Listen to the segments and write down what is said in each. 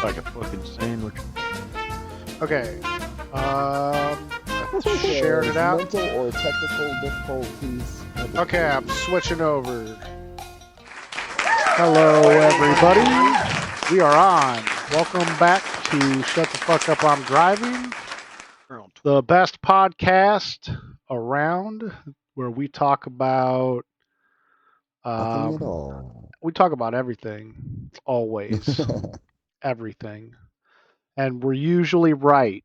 Like a fucking sandwich. Okay. Shared it out. Mental or technical difficulties. Okay, I'm switching over. Hello, everybody. We are on. Welcome back to Shut the Fuck Up, I'm Driving, the best podcast around, where we talk about Nothing at all. we talk about everything, always, everything, and we're usually right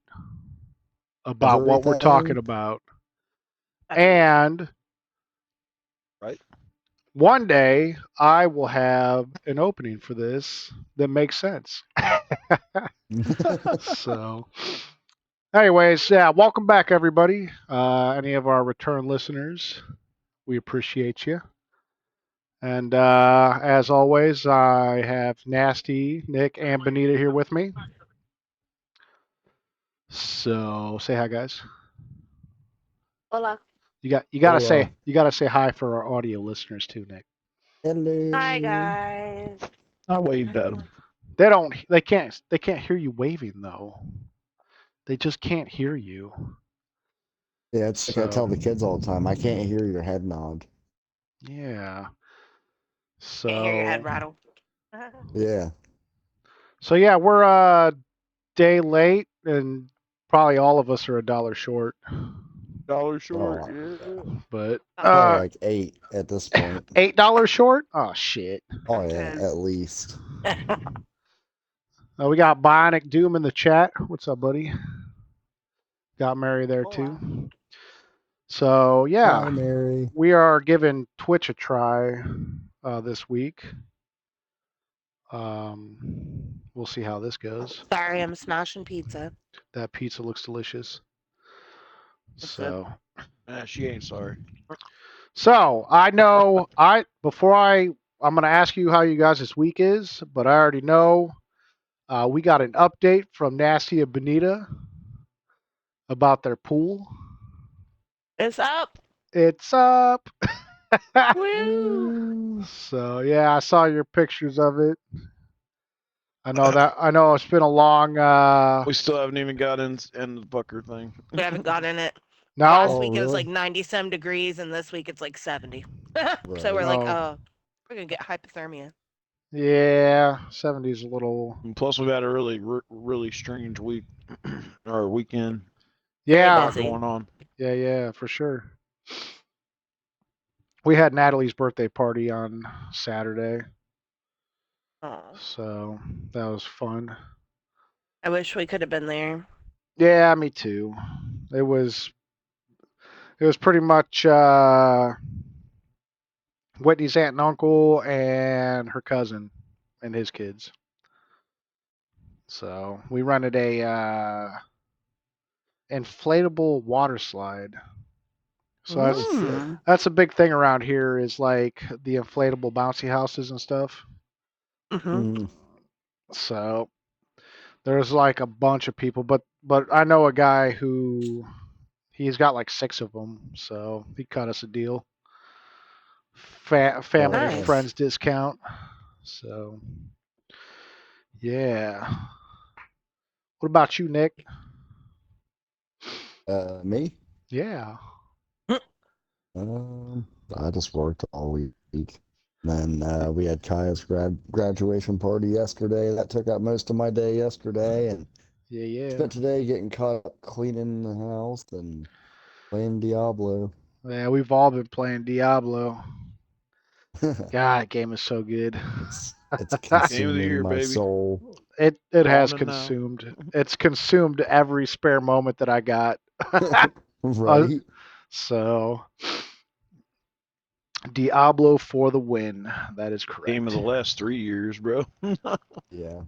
about what we're talking Everything. about. And Right. one day I will have an opening for this that makes sense. So, anyways, yeah, welcome back, everybody. Any of our return listeners, we appreciate you. And as always, I have Nasty, Nick, and Benita here with me. So, say hi, guys. Hola. You gotta Hola. say hi for our audio listeners too, Nick. Hello. Hi, guys. I waved at him. They can't hear you waving though. They just can't hear you. Yeah, it's like I tell the kids all the time. I can't hear your head nod. Yeah. Can't hear your head So rattle. Yeah. yeah, we're a day late, and probably all of us are $1 short. $1 short. Oh, Yeah. But probably like 8 at this point. $8 short? Oh shit. Oh yeah, at least. We got Bionic Doom in the chat. What's up, buddy? Got Mary there Hola. too. So yeah, Hi, Mary. we are giving Twitch a try this week. We'll see how this goes. Sorry, I'm smashing pizza. That pizza looks delicious. It's So She ain't sorry. So I know I'm gonna ask you how you guys this week is, but I already know we got an update from Nasty and Benita about their pool. It's up. It's up. Woo. So yeah, I saw your pictures of it. I know it's been a long We still haven't even got in the Bucker thing. We haven't got in it. no. Last Oh, week it was really? like 90-some degrees, and this week it's like 70. Right. So we're like, Oh. we're going to get hypothermia. Yeah, 70's a little. And plus, we've had a really strange week or weekend. Yeah, busy. Going on. yeah, for sure. We had Natalie's birthday party on Saturday. Oh, So that was fun. I wish we could have been there. Yeah, me too. It was pretty much Whitney's aunt and uncle and her cousin and his kids. So we rented a inflatable water slide. So that's a big thing around here is like the inflatable bouncy houses and stuff. Mm-hmm. So there's like a bunch of people, but I know a guy who he's got like 6 of them, so he cut us a deal. Family and Nice. friends discount. So yeah. What about you, Nick? Me? Yeah. I just worked all week. Then we had Kaya's graduation party yesterday. That took up most of my day yesterday, and Yeah. spent today getting caught up cleaning the house and playing Diablo. Yeah, we've all been playing Diablo. God, that game is so good. It's Game of the consuming year, my baby. soul. It has On and now. consumed. It's consumed every spare moment that I got. Right? So Diablo for the win. That is correct. Game of the last 3 years, bro. Yeah.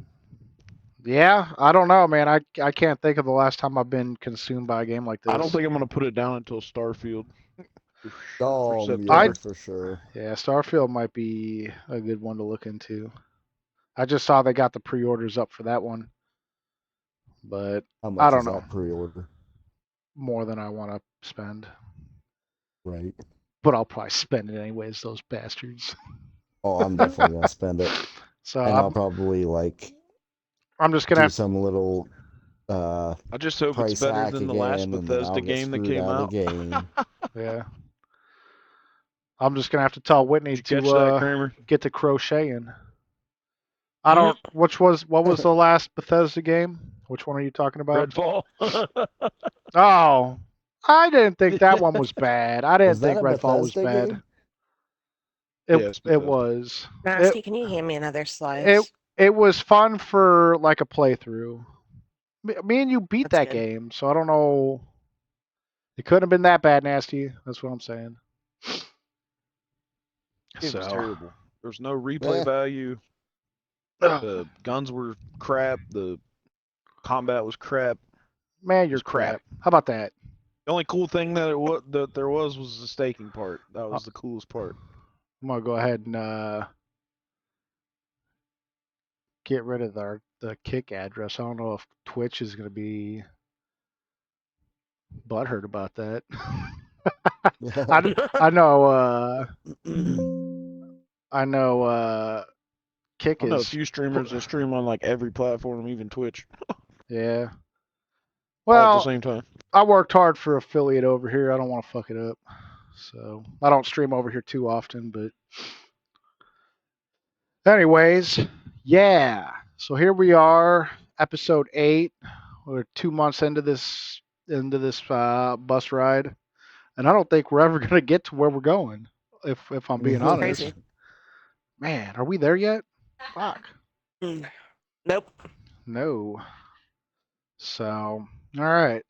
Yeah, I don't know, man. I can't think of the last time I've been consumed by a game like this. I don't think I'm gonna put it down until Starfield. Oh, September. yeah, for sure. Yeah, Starfield might be a good one to look into. I just saw they got the pre-orders up for that one, but How much I don't is know. that pre-order? More than I want to spend, Right. but I'll probably spend it anyways. Those bastards. Oh, I'm definitely gonna spend it. So And I'll probably like I'm just gonna do have some little I just hope it's price better hack than the last again, and then Bethesda I'll get game that screwed came out out. again. yeah. I'm just gonna have to tell Whitney Did you catch that, Kramer? get to crocheting. I don't. What was the last Bethesda game? Which one are you talking about? Redfall. Oh, I didn't think that one was bad. I didn't Was that think a Redfall was Bethesda bad. game? Yes, It Bethesda. was. Nasty, can you hand me another It slice? it was fun for like a playthrough. Me and you beat That's that good. game, so I don't know. It couldn't have been that bad, Nasty. That's what I'm saying. It was So, terrible. There was no replay value. ugh, The guns were crap. The combat was crap. man, It you're was crap. How about that? The only cool thing that there was the staking part. That was the coolest part. I'm gonna go ahead and get rid of the kick address. I don't know if Twitch is gonna be butthurt about that. I know. I know. Kick I know a is. few streamers that stream on like every platform, even Twitch, Yeah. all at the Well, same time. I worked hard for affiliate over here. I don't want to fuck it up. So I don't stream over here too often, but anyways, yeah. So here we are, episode 8. We're 2 months into this bus ride, and I don't think we're ever gonna get to where we're going. If I'm being honest, Crazy. man, are we there yet? Fuck. Nope. No. So, all right.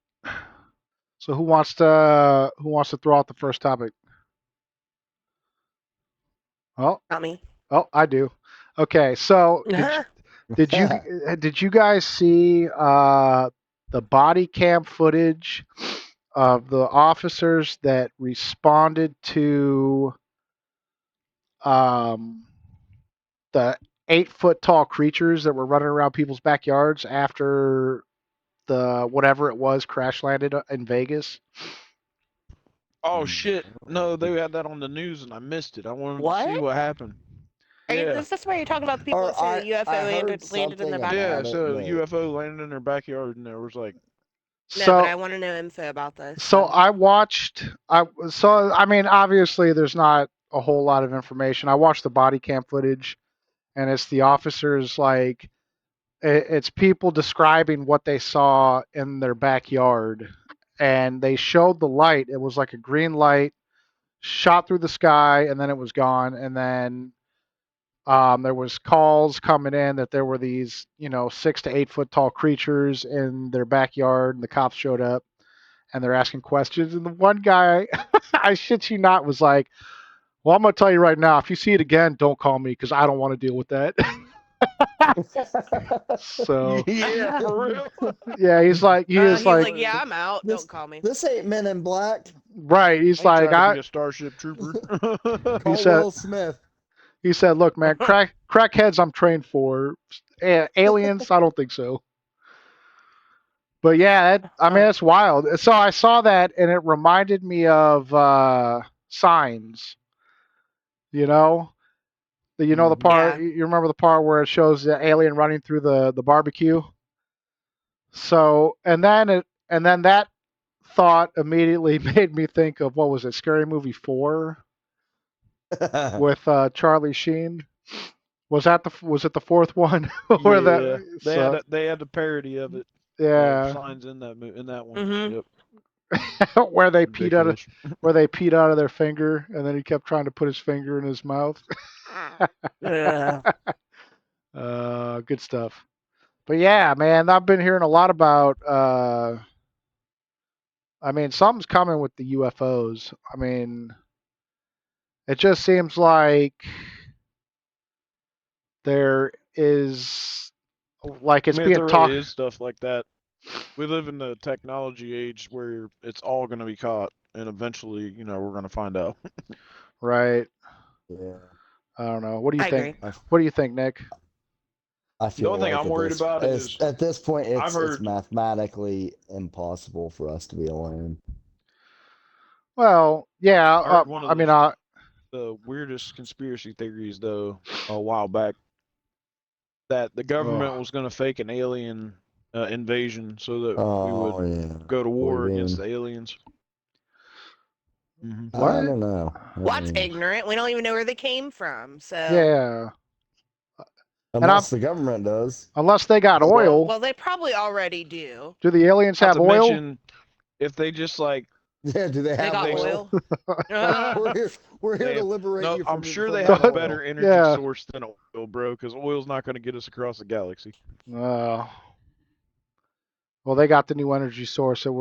So who wants to throw out the first topic? Oh, Not me. I do. Okay, so did you guys see the body cam footage of the officers that responded to um, the 8 foot tall creatures that were running around people's backyards after the whatever it was crash landed in Vegas? Oh shit! No, they had that on the news and I missed it. I wanted to see What? what happened. Yeah, Is this where you're talking about the people Or that say the UFO I heard landed in something their yeah. about backyard? it, So but UFO landed in their backyard and there was like, No, but So I want to know info about this. so I watched. I mean, obviously, there's not a whole lot of information. I watched the body cam footage, and it's the officers like it's people describing what they saw in their backyard, and they showed the light. It was like a green light shot through the sky, and then it was gone, and then there was calls coming in that there were these 6 to 8 foot tall creatures in their backyard, and the cops showed up and they're asking questions. And the one guy, I shit you not, was like, "Well, I'm gonna tell you right now. If you see it again, don't call me because I don't want to deal with that." So yeah, for real. yeah, he is like, He's like, yeah, I'm out. this Don't call me. this ain't Men in Black. right. I ain't trying to be a Starship Trooper. He Call said, Will Smith. "Look, man, crackheads, I'm trained for. Aliens, I don't think so." But yeah, I mean, that's wild. So I saw that, and it reminded me of Signs. You know, the part Yeah. you remember the part where it shows the alien running through the barbecue. So and then that thought immediately made me think of what was it, Scary Movie 4 with Charlie Sheen. Was it the fourth one where yeah, that so they had the parody of it. yeah Signs in that one. Mm-hmm. Yep, where they ridiculous. peed out of their finger and then he kept trying to put his finger in his mouth. Yeah. Good stuff. But yeah, man, I've been hearing a lot about. I mean, something's coming with the UFOs. I mean, it just seems like there is, like, I it's mean, if being there talked. really is stuff like that, we live in the technology age where it's all going to be caught, and eventually, we're going to find out. Right. Yeah, I don't know. What do you I think? agree. What do you think, Nick? I The feel only thing like I'm worried about is at this point I've it's heard mathematically impossible for us to be alone. Well, yeah. I heard one I of mean, the weirdest conspiracy theories though a while back. that the government Ugh. was going to fake an alien invasion so that we Oh would yeah. go to war against Believing. the aliens. Hmm. I What? don't know. I Well, that's mean, ignorant. We don't even know where they came from. So, Yeah. And I'm unless the government does. unless they got Well, oil. well, they probably already do. Do the aliens not have to oil? mention if they just like Yeah, do they They have got they oil? oil. Uh, We're here they to have, liberate no, you I'm from sure from they that have a oil. better energy Yeah. source than oil, bro. Because oil's not going to get us across the galaxy. Uh, well, they got the new energy source that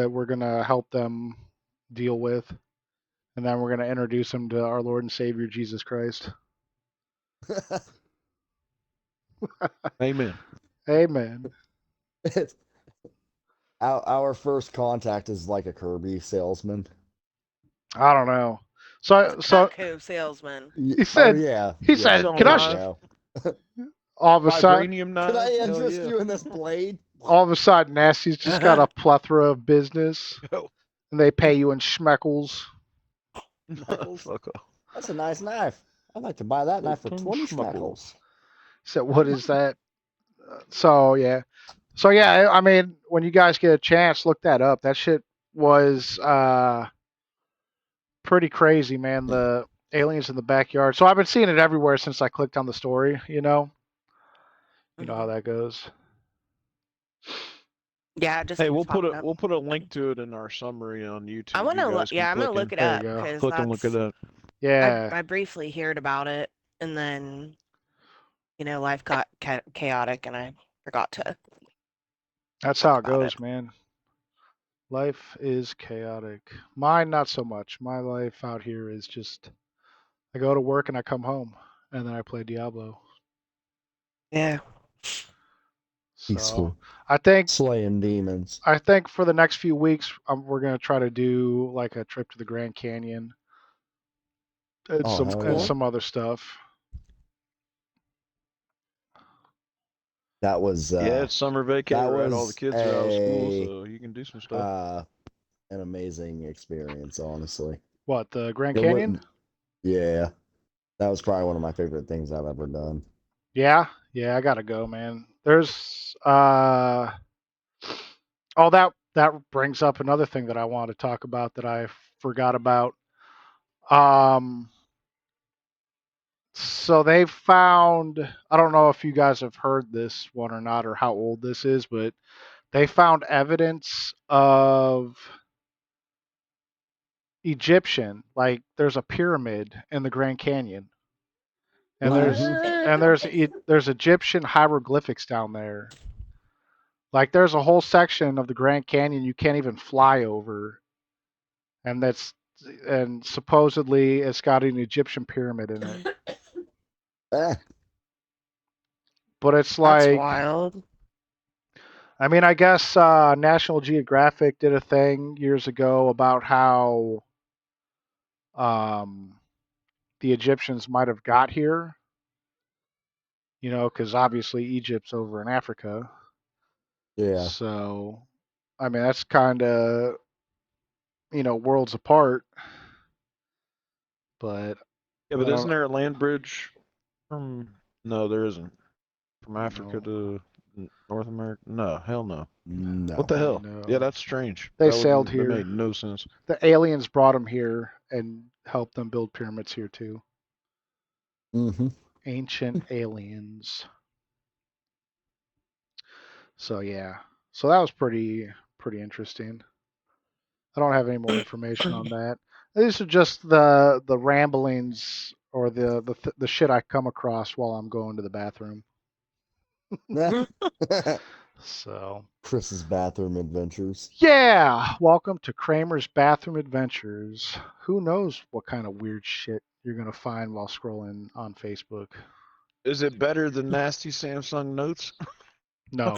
we're gonna help them deal with, and then we're gonna introduce them to our Lord and Savior Jesus Christ. Amen. Amen. Our first contact is like a Kirby salesman. I don't know. it's a So Cutco salesman. he Oh said yeah, he yeah. said, Selling "Can There I?" you knives, go. All of a sudden, vibranium Can I knives. Hell interest yeah. you in this blade? Nasty's just got a plethora of business, Yo, and they pay you in schmeckles. Schmeckles. fuck off. That's a nice knife. I'd like to buy that knife for 20 schmeckles. So what is that? So yeah, so yeah. I mean, when you guys get a chance, look that up. That shit was pretty crazy, man. The aliens in the backyard. So I've been seeing it everywhere since I clicked on the story. You know how Mhm. that goes. Yeah, it just Hey, keeps popping up. we'll put a link to it in our summary on I YouTube. want You to look. guys can Yeah, I'm gonna look it There you up go. because click and look it that's. up. Yeah, I briefly heard about it, and then life got chaotic, and I forgot to that's talk how it about it. goes, man. Life is chaotic. Mine, not so much. My life out here is just I go to work and I come home and then I play Diablo. Yeah. So Peaceful. I think Slaying demons. I think for the next few weeks we're gonna try to do like a trip to the Grand Canyon and Oh, That's hell and yeah. cool. some other stuff. That was Yeah, it's summer vacay, that right? All the was kids are out of school, so you can do some stuff. an amazing experience, honestly. What, the Grand It would, Canyon? yeah. That was probably one of my favorite things I've ever done. Yeah, yeah, I gotta go, man. There's oh, that brings up another thing that I wanted to talk about that I forgot about. Um, so they found, I don't know if you guys have heard this one or not, or how old this is, but they found evidence of Egyptian, like there's a pyramid in the Grand Canyon, and there's Mm-hmm. and there's there's Egyptian hieroglyphics down there. Like there's a whole section of the Grand Canyon you can't even fly over, and supposedly it's got an Egyptian pyramid in it. Eh, But it's That's like, wild. I mean, I guess National Geographic did a thing years ago about how um, the Egyptians might have got here, because obviously Egypt's over in Africa. yeah. So, I mean, that's kind of, worlds apart. But Yeah, I but isn't don't there a land bridge from? No, there isn't. From Africa know. to North America? No, hell no. What No. the hell? Yeah, No. that's strange. They sailed That here. made no sense. The aliens brought them here and helped them build pyramids here too. Mm-hmm. Ancient aliens. So yeah. So that was pretty interesting. I don't have any more information on that. These are just the ramblings or the shit I come across while I'm going to the bathroom. So Chris's bathroom adventures. yeah, welcome to Kramer's Bathroom Adventures. Who knows what kind of weird shit you're gonna find while scrolling on Facebook? Is it better than nasty Samsung Notes? No,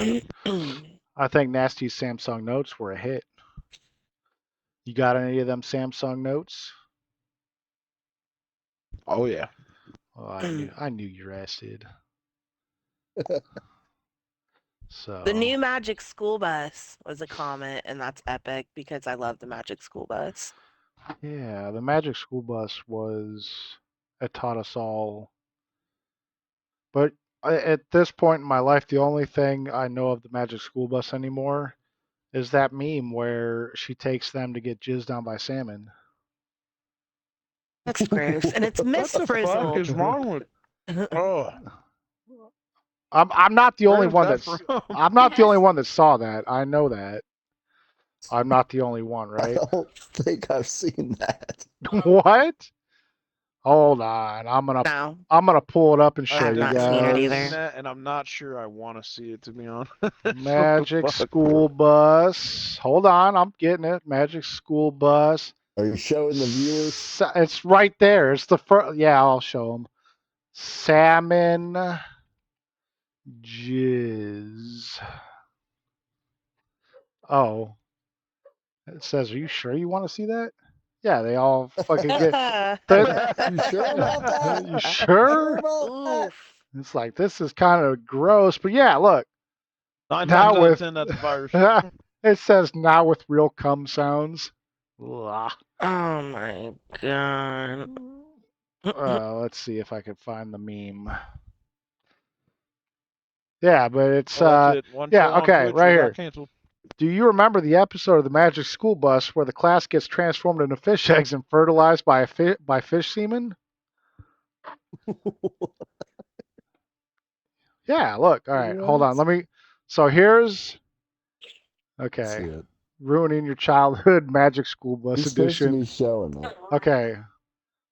I think Nasty's Samsung Notes were a hit. You got any of them Samsung Notes? Oh yeah. Oh, I knew your ass did. The So new Magic School Bus was a comment, and that's epic because I love the Magic School Bus. yeah, the Magic School Bus it taught us all. But At this point in my life, the only thing I know of the Magic School Bus anymore is that meme where she takes them to get jizzed on by salmon. That's gross, and it's What Miss the fuck Frizzle. is wrong with? Oh, I'm not the only where's one that that's from? I'm not the only one that saw that. I know that. I'm not the only one, I right? don't think I've seen that. What? Hold on. No, I'm gonna pull it up and I show have you have not seen it not guys. seen either. that, and I'm not sure I want to see it, to be honest. What the Magic fuck? School Bus. Hold on, I'm getting it. Magic School Bus. Are you showing the viewers? It's right there. It's the first. Yeah, I'll show them. Salmon jizz. Oh, it says, "Are you sure you want to see that?" Yeah, they all fucking get. You sure about that? You Sure sure? about that? Oof. It's like this is kind of gross, but yeah, look. Nine Now times out of with 10, that's a virus. it says now with real cum sounds. Ugh. Oh my god. Let's see if I can find the meme. Yeah, but it's Oh, that's it. One show yeah, on okay, Twitch right or got here. canceled. Do you remember the episode of the Magic School Bus where the class gets transformed into fish eggs and fertilized by fish semen? Yeah, look. All right, hold on. What? Let me. So here's See okay. it. Ruining your childhood Magic School Bus You're supposed to edition. be showing that. Okay,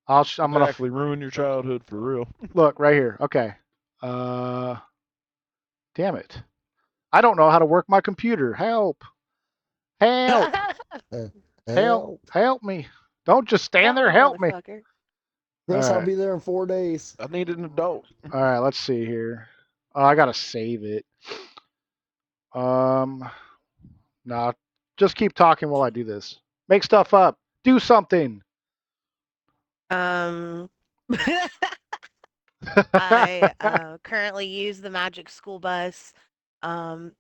I'm gonna Exactly. Ruin your childhood for real. look right here. Okay. Uh, damn it. I don't know how to work my computer. Help! Help! Uh, Help! Help. Help me! Don't just stand Help there. me, Help me! motherfucker. All Chris, I'll right. be there in 4 days. I need an adult. All right. Let's see here. Oh, I gotta save it. No, just keep talking while I do this. Make stuff up. Do something. Um, I currently use the Magic School Bus um,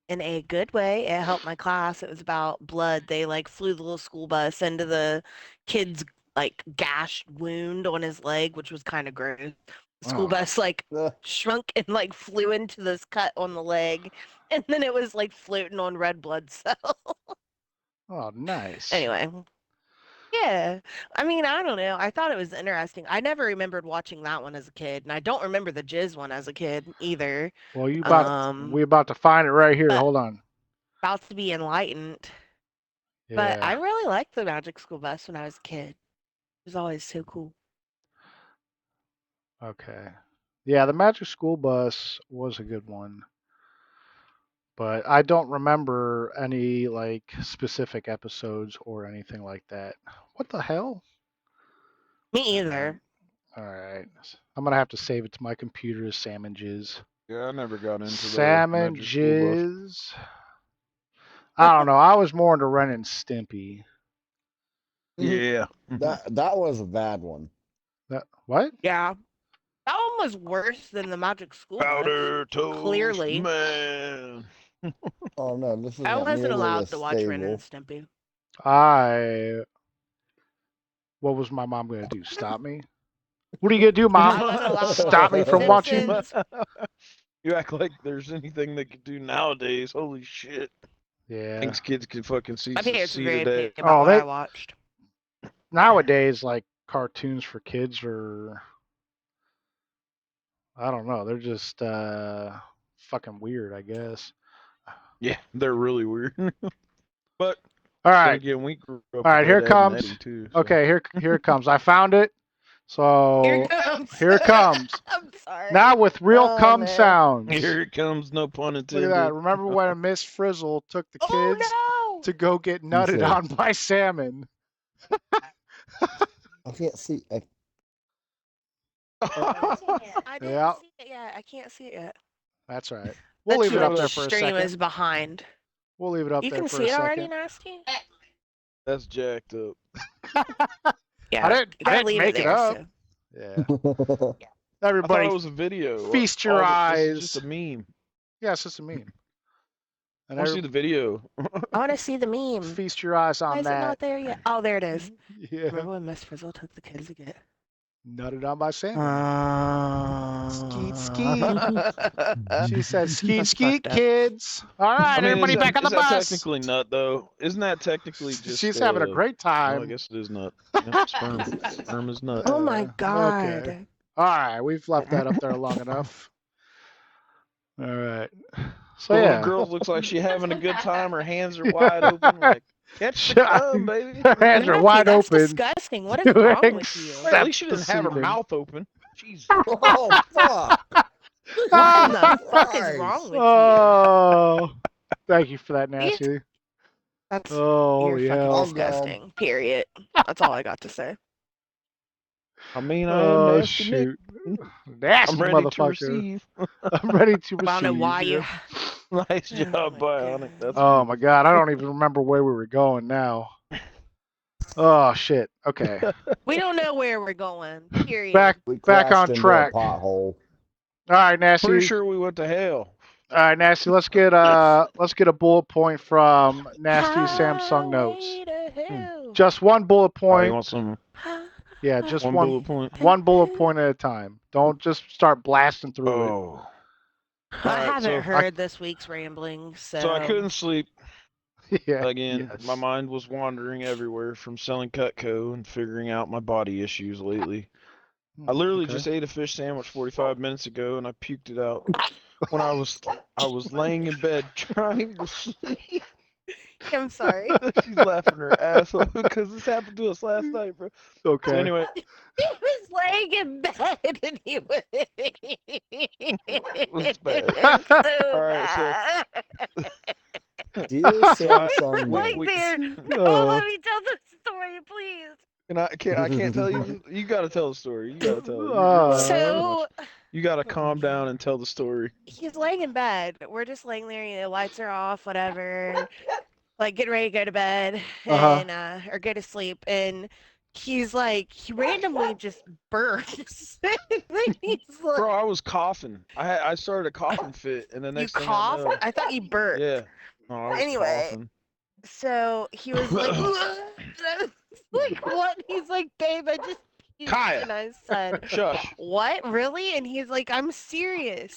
in a good way. It helped my class. It was about blood. They like flew the little school bus into the kid's like gashed wound on his leg, which was kind of gross. The school Oh, bus like Uh, shrunk and like flew into this cut on the leg, and then it was like floating on red blood cells. oh, nice. Anyway, yeah. I mean, I don't know. I thought it was interesting. I never remembered watching that one as a kid, and I don't remember the Jizz one as a kid either. Well, Um, we about to find it right here. but Hold on. about to be enlightened. But I Yeah. really liked the Magic School Bus when I was a kid. It was always so cool. Okay. Yeah, the Magic School Bus was a good one, but I don't remember any like specific episodes or anything like that. What the hell? Me Um, either. all right. I'm gonna have to save it to my computer as salmon jizz. Yeah, I never got into the Salmon Magic School Bus. jizz. I don't know. I was more into Ren and Stimpy. Yeah. that was a bad one. What? Yeah. That one was worse than the Magic School Bus. Powder Toast Clearly. Man. Oh no, this I isn't wasn't nearly allowed as to watch Ren and stable. Stimpy. What was my mom gonna do? Stop me? What are you gonna do, I mom? wasn't allowed to Stop watch me The from watching? Simpsons. You act like there's anything they could do nowadays. Holy shit. Yeah. Thinks kids can fucking My parents were see very today. picky about Oh, what I watched. nowadays like cartoons for kids are I don't know. They're just fucking weird, I guess. Yeah, they're really weird. But All then right. again, we grew up All right, with here Ed, Ed, and comes. Eddie too. So. Okay, here it comes. I found it. So Here here it comes. I'm sorry. Now with real Oh, cum man. sounds. Here it comes, no pun Look intended. at that. Remember when Miss Frizzle took the kids Oh to go get You nutted said- on by salmon? I can't see. I didn't Yeah. see it yet. I can't see it yet. That's right. We'll The leave it up Twitch there for a stream second. is behind. We'll leave it up You there can for see a it already, second. Nasty? That's jacked up. Yeah. I didn't You gotta leave make it it there. up. So. Yeah. I thought Everybody it was a video. feast your This is eyes. just a meme. Yeah, it's just a meme. I And want to see the video. I want to see the meme. feast your eyes Why on is it that. not there yet? Oh, there it is. Yeah. Remember when Miss Frizzle took the kids to get Nutted on by Santa. Skeet, skeet. She said, skeet, That's skeet, fucked up. kids. All right, I mean, everybody back on the is that bus. technically nut though? Isn't that technically She's just having a great well, I time. guess it is nut. Yep, sperm. Sperm is nut. Oh my Okay. god. All right, we've left that up there long enough. All right. So The little yeah. girl looks like she having a good time. Her hands are wide open, like catch the cum, baby. Her hands are Matthew, wide that's open. disgusting. What is to wrong with you? Well, at accept least she the didn't have her semen. mouth open. Jesus. Oh fuck! What in the Jesus fuck is Christ. wrong with you? Oh, thank you for that, You- Nancy. That's Oh, you're holy fucking hell. I'm gone. disgusting. Period. That's all I got to say. I mean, I am Oh, nasty Nick. shoot. I'm Nasty ready to motherfucker. receive. I'm ready to I don't know receive. why you. Yeah. Nice Oh job, my Bionic. God. That's Oh good. my god, I don't even remember where we were going now. Oh shit. Okay. We don't know where we're going. Period. Back We back crashed on into track. a All pothole. right, Nasty. Pretty sure we went to hell. All right, Nasty. Let's get a bullet point from Nasty Samsung notes. Highway to hell. Just one bullet Oh, you point. want some Yeah, just one bullet point? one bullet point at a time. Don't just start blasting through it. Oh. I Alright, haven't so- heard this week's ramblings, So I couldn't sleep Yeah. again. Yes. My mind was wandering everywhere from selling Cutco and figuring out my body issues lately. I literally Okay. just ate a fish sandwich 45 minutes ago and I puked it out when I was laying in bed trying to sleep. I'm sorry. She's laughing her ass off because this happened to us last night, bro. Okay. So anyway, He was laying in bed and he was. it was bad. It's so All right, so bad. Dear Samsung Like notes. there. Oh, Oh. let me tell the story, please. I can't tell you. You gotta tell the story. You gotta tell it. You're Uh, laughing too So much. You gotta calm down and tell the story. he's laying in bed. We're just laying there, lights are off, whatever. Like getting ready to go to bed and or go to sleep. And he's like, he randomly just burps. And then he's like, Bro, I was coughing. I started a coughing fit, and the you next thing I coughed? know, I thought you burped. yeah, no, I was Anyway, coughing. so he was like, I was like, what? He's like, babe, I just puked. Kaya. And I said, Shush. what? Really? And he's like, I'm serious.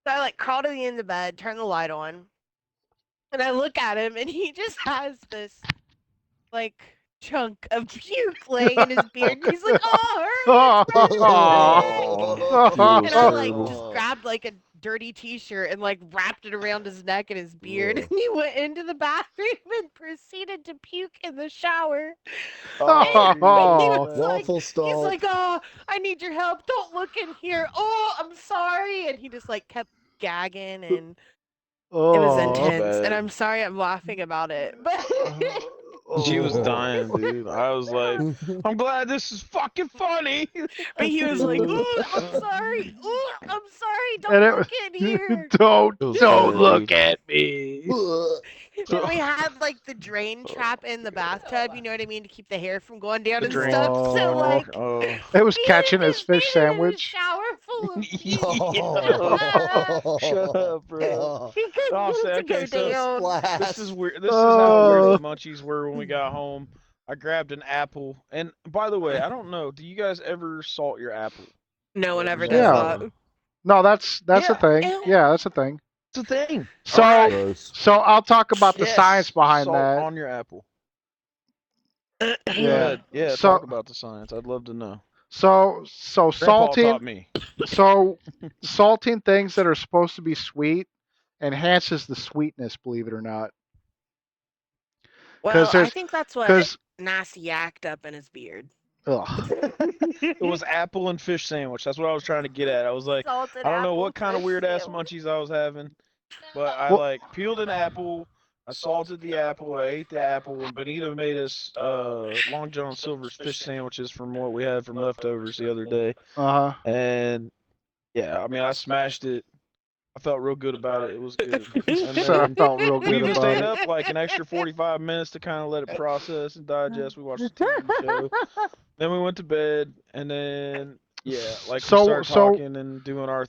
So I like crawl to the end of the bed, turn the light on, and I look at him, and he just has this like chunk of puke laying in his beard. And he's like, oh, it hurts. Oh, And I feels like terrible. just grabbed like a dirty t-shirt and like wrapped it around his neck and his beard. Ugh. And he went into the bathroom and proceeded to puke in the shower. Oh, And he Oh. was like, Waffle he's stall. like, oh, I need your help. Don't look in here. Oh, I'm sorry. And he just like kept gagging and it was Oh. intense. And bad. I'm sorry I'm laughing about it. But She was Oh. dying, dude. I was like, I'm glad this is fucking funny. But he was like, Ooh. "Ooh, I'm sorry. Ooh, I'm sorry. And Don't it- look in here." don't It was don't bad, look dude. at me. And we had like the drain trap in the bathtub, you know what I mean, to keep the hair from going down The and drain. stuff. So Oh. like Oh. It was being catching in his fish being in a sandwich. shower full of puke. Shut up, bro. He couldn't Oh, get say, it to go okay, so down. Splash. this is weird. This is how weird Oh. the munchies were when we got home. I grabbed an apple, and by the way, I don't know. Do you guys ever salt your apple? No one ever Yeah. does Yeah. that. No, that's a Yeah. thing. Ew. Yeah, that's a thing. It's a thing. So Alright. Gross. so I'll talk about the Yes, science behind salt that. on your apple. Go Yeah. ahead. Yeah, So- talk about the science. I'd love to know. So Grandpa salting taught me. so salting things that are supposed to be sweet enhances the sweetness, believe it or not. Well, I there's- think that's what 'Cause Nasty yacked up in his beard. ugh. It was apple and fish sandwich. That's what I was trying to get at. I was like, Salted I don't know apple what kind of fish weird ass sandwich. munchies I was having, but I Well- like peeled an apple. I salted the apple. I ate the apple, and Benita made us Long John Silver's fish sandwiches from what we had from leftovers the other day. Uh-huh. And yeah, I mean, I smashed it. I felt real good about it. It was good. And So I then felt real we good even about stayed it. up like an extra 45 minutes to kind of let it process and digest. We watched the TV show. Then we went to bed, and then yeah, like we So- started so- talking and doing our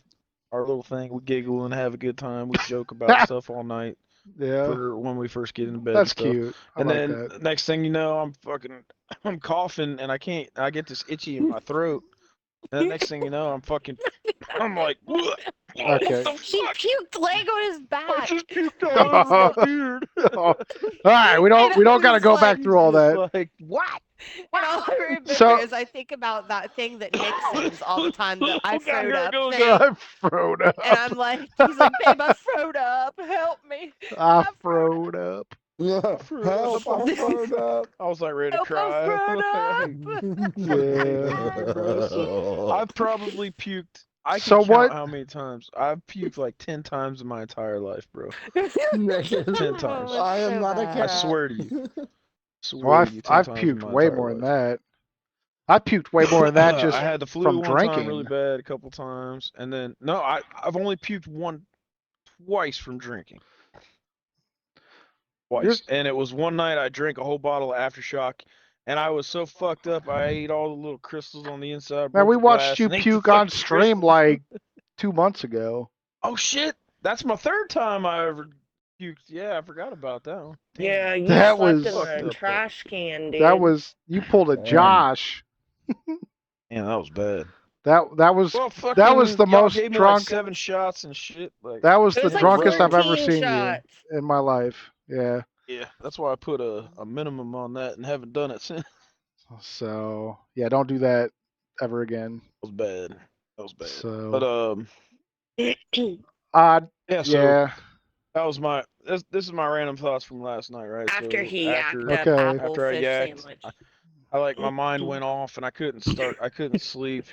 little thing. We giggle and have a good time. We joke about stuff all night Yeah. for when we first get in bed. That's and stuff. cute. I And like then that. next thing you know, I'm coughing and I get this itchy in my throat And the next thing you know, I'm like, what? Okay. What the He fuck? puked leg on his I back. just puked all over my beard. All right, we don't I got to was go like- back through all He's just that. like, what? And all I remember So- is I think about that thing that Nick sings all the time, the I Oh, God, froed here it up goes. thing. I froed up. And I'm like, he's like, babe, I froed up. Help me. I I froed froed up. Yeah, Froed help! up. I froed up. I was like ready to Help, I cry. froed up. Yeah. Bro, so I've probably puked. I can So count what- how many times. I've puked like 10 times in my entire life, bro. Nick is- 10 times. Oh, I am so not a bad. I cat. swear to you. Well, Swear to you, 10 I've times in puked my way entire more than life. that. I puked way more than that just I had the flu from one time really drinking. bad a couple times, and then no, I've only puked twice from drinking. Twice, and it was one night I drank a whole bottle of aftershock, and I was so fucked up I ate all the little crystals on the inside. Man, broke we the watched glass, you and ate the puke on fucking stream crystals. like 2 months ago. Oh shit! That's my third time I ever puked. Yeah, I forgot about that one. Damn. Yeah, you That slept was- in Fucked the up. trash can, dude. That was you pulled a Damn. Josh. Yeah, that was bad. That was Well, fucking, that was the y'all most gave me drunk. like 7 shots and shit. Like, That was It the was like drunkest I've ever 14 seen shots. you in my life. Yeah. yeah, that's why I put a minimum on that and haven't done it since. So yeah, don't do that ever again. That was bad. That was bad. So But yeah. So yeah. that was this is my random thoughts from last night, right? After So he yacked Okay. up apple after I fish yacked, sandwich. I like my mind went off and I couldn't sleep.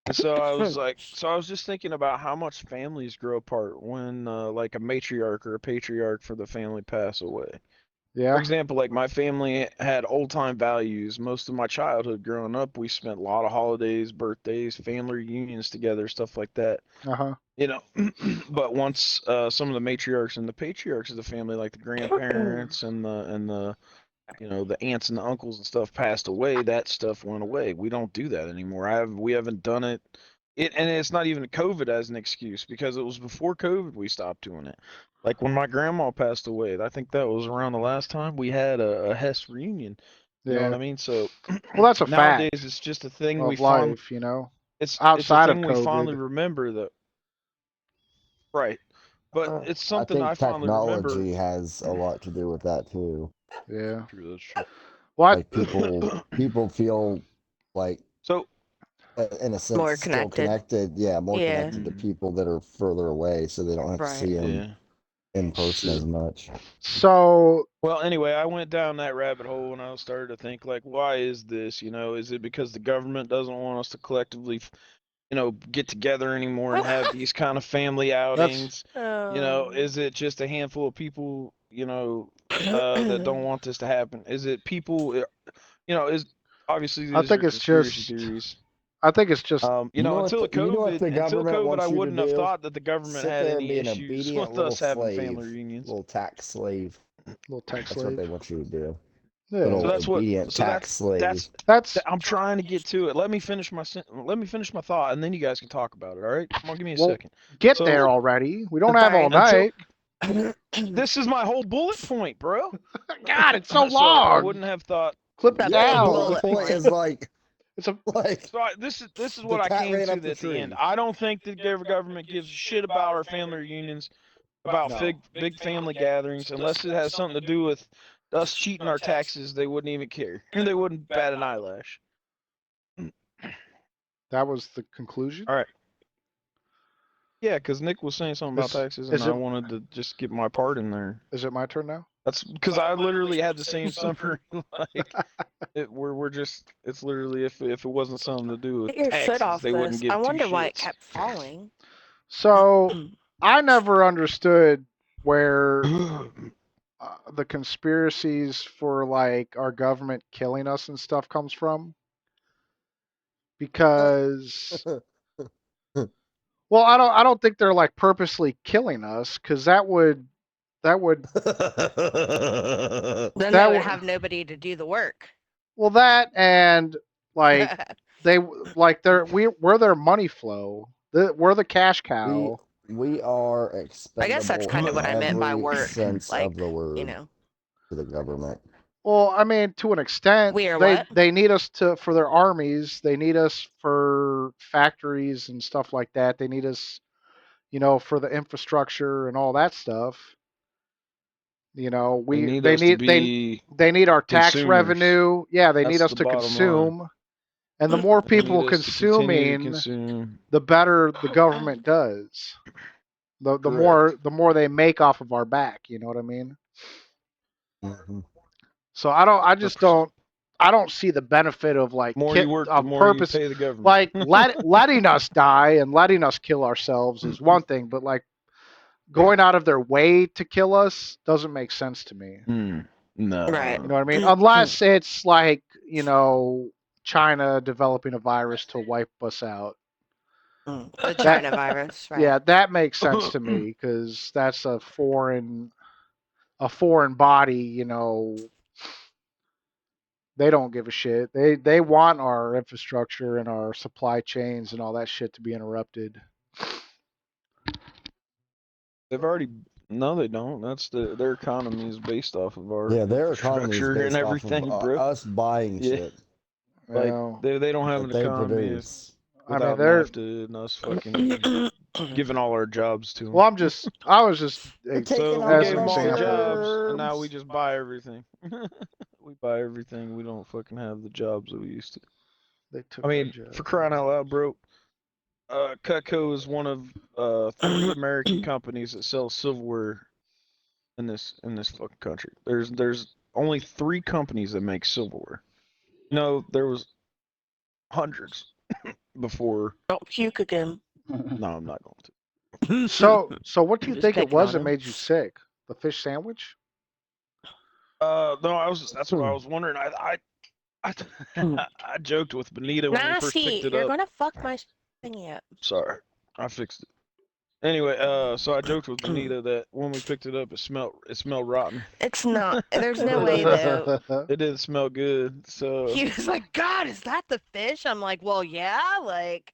And so I was just thinking about how much families grow apart when like a matriarch or a patriarch for the family pass away. For Yeah. example, like my family had old time values. Most of my childhood growing up, we spent a lot of holidays, birthdays, family reunions together, stuff like that. Uh-huh. You know, but once some of the matriarchs and the patriarchs of the family, like the grandparents and the the aunts and the uncles and stuff passed away, that stuff went away. We don't do that anymore. We haven't done it. And it's not even COVID as an excuse because it was before COVID we stopped doing it. Like when my grandma passed away, I think that was around the last time we had a Hess reunion. You know Yeah. what I mean? So Well, that's a nowadays fact it's just a thing we of life, you know. it's Outside a of thing we fondly COVID. remember that right. But it's something I I think fondly remember. technology has a lot to do with that too. Yeah. True, that's true. What? Like people feel like So in a sense More still connected. connected. Yeah, more Yeah. connected to people that are further away, so they don't have to see them yeah. in person as much. So Well, anyway, I went down that rabbit hole and I started to think, like, why is this? Is it because the government doesn't want us to collectively, get together anymore and have these kind of family outings? Is it just a handful of people, that don't want this to happen? Is it people, is obviously I these think are it's conspiracy just theories. I think it's just Until what the government I wants you to wouldn't have do? thought that the government Sit had there and any be an issues obedient with little us having slave, family reunions. little tax slave. little tax That's slave. what they want you to do. Yeah. Little So that's what. obedient So tax slave. That's I'm trying to get to it. Let me finish my thought, and then you guys can talk about it. All right? Come on, give me a well, second. get So- there already. We don't have all Until- night. This is my whole bullet point, bro. God, it's so I long. wouldn't have thought. Clip That's it a down. bullet The point point. is like It's a like So this is The what I cat came ran to up the at the end. tree. I don't think the government gives a shit about our family reunions, about No. big family gatherings, unless it has something to do with us cheating our taxes. They wouldn't even care. They wouldn't bat an eyelash. that was the conclusion. All right. Yeah, because Nick was saying something about Is- taxes, is and I it- wanted to just get my part in there. Is it my turn now? That's because I literally had the same summary. We're just. It's literally if it wasn't something to do with Get your taxes, foot off they wouldn't this. give I two wonder why it shits. kept falling. So I never understood where the conspiracies for like our government killing us and stuff comes from. Because well, I don't think they're like purposely killing us because that would Then That they would would- have nobody to do the work. well that and like they like we're their money flow. We're the cash cow. we are expendable. I guess that's kind of what I meant by every work, sense like, of the word you know. to the government. Well, I mean, to an extent, We are what? they need us for their armies. They need us for factories and stuff like that. They need us, for the infrastructure and all that stuff. They need us to be they need our tax consumers. revenue. Yeah, they need That's us the to bottom line. consume. And the more They need people us to continue to consuming, consume. the better the government does. The Correct. more they make off of our back, you know what I mean? Mhm. So I just 100%. don't see the benefit of like The more you work, the of more you purpose, pay the government. like letting us die and letting us kill ourselves is one thing, but like going out of their way to kill us doesn't make sense to me. Right. You know what I No. mean? Unless it's like, China developing a virus to wipe us out. The China virus, right? Yeah, that makes sense to me because that's a foreign body. They don't give a shit. They want our infrastructure and our supply chains and all that shit to be interrupted. They've already. No, they don't. Their economy is based off of our Yeah, their economy is infrastructure and based off of everything, bro. us buying Yeah, shit like Well, they don't have that an they economy produce. I mean, without NAFTA and us fucking giving all our jobs to them. well, I was just They're taking So we all as of gave an them our all the example. jobs, and now we jobs. just buy everything. We buy everything. We don't fucking have the jobs that we used to. They took I our mean, job. for crying out loud, bro. Cutco is one of 3 American companies that sells silverware in this fucking country. There's only 3 companies that make silverware. There was hundreds before. Don't puke again. No, I'm not going to. So what do I'm you just think it picking was on that him. made you sick? The fish sandwich? No, that's what I was wondering. I, I joked with Benita when we first picked Nasty, it you're up. gonna fuck my thingy up. Sorry, I fixed it. Anyway, so I joked with Benita that when we picked it up, it smelled rotten. It's not. There's no way though. It It didn't smell good. So He was like, God, is that the fish? I'm like, well, yeah, like,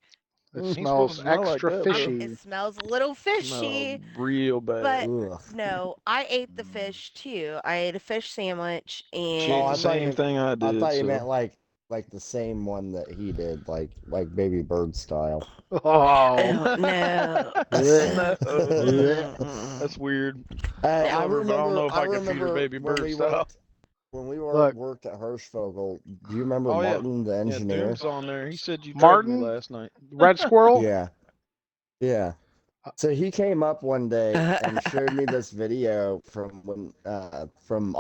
ain't supposed smells to smell like extra that, bro. it fishy. smells a little fishy, Smell real bad. but Ugh. no, I ate the fish too. I ate a fish sandwich She ate Oh, the I and thought same you, thing I I did. thought you So meant like the same one that he did, like baby bird style. Oh. oh no. no, Mm-mm. that's weird. Hey, I I love her, but I don't remember know if I I could feed her remember baby when bird we style. Look, worked at Hirschvogel. Do you remember Oh yeah, Martin, the yeah. engineer? Doom's on there. He said you drugged me Martin, last night. red squirrel. Yeah. Yeah. So he came up one day and showed me this video from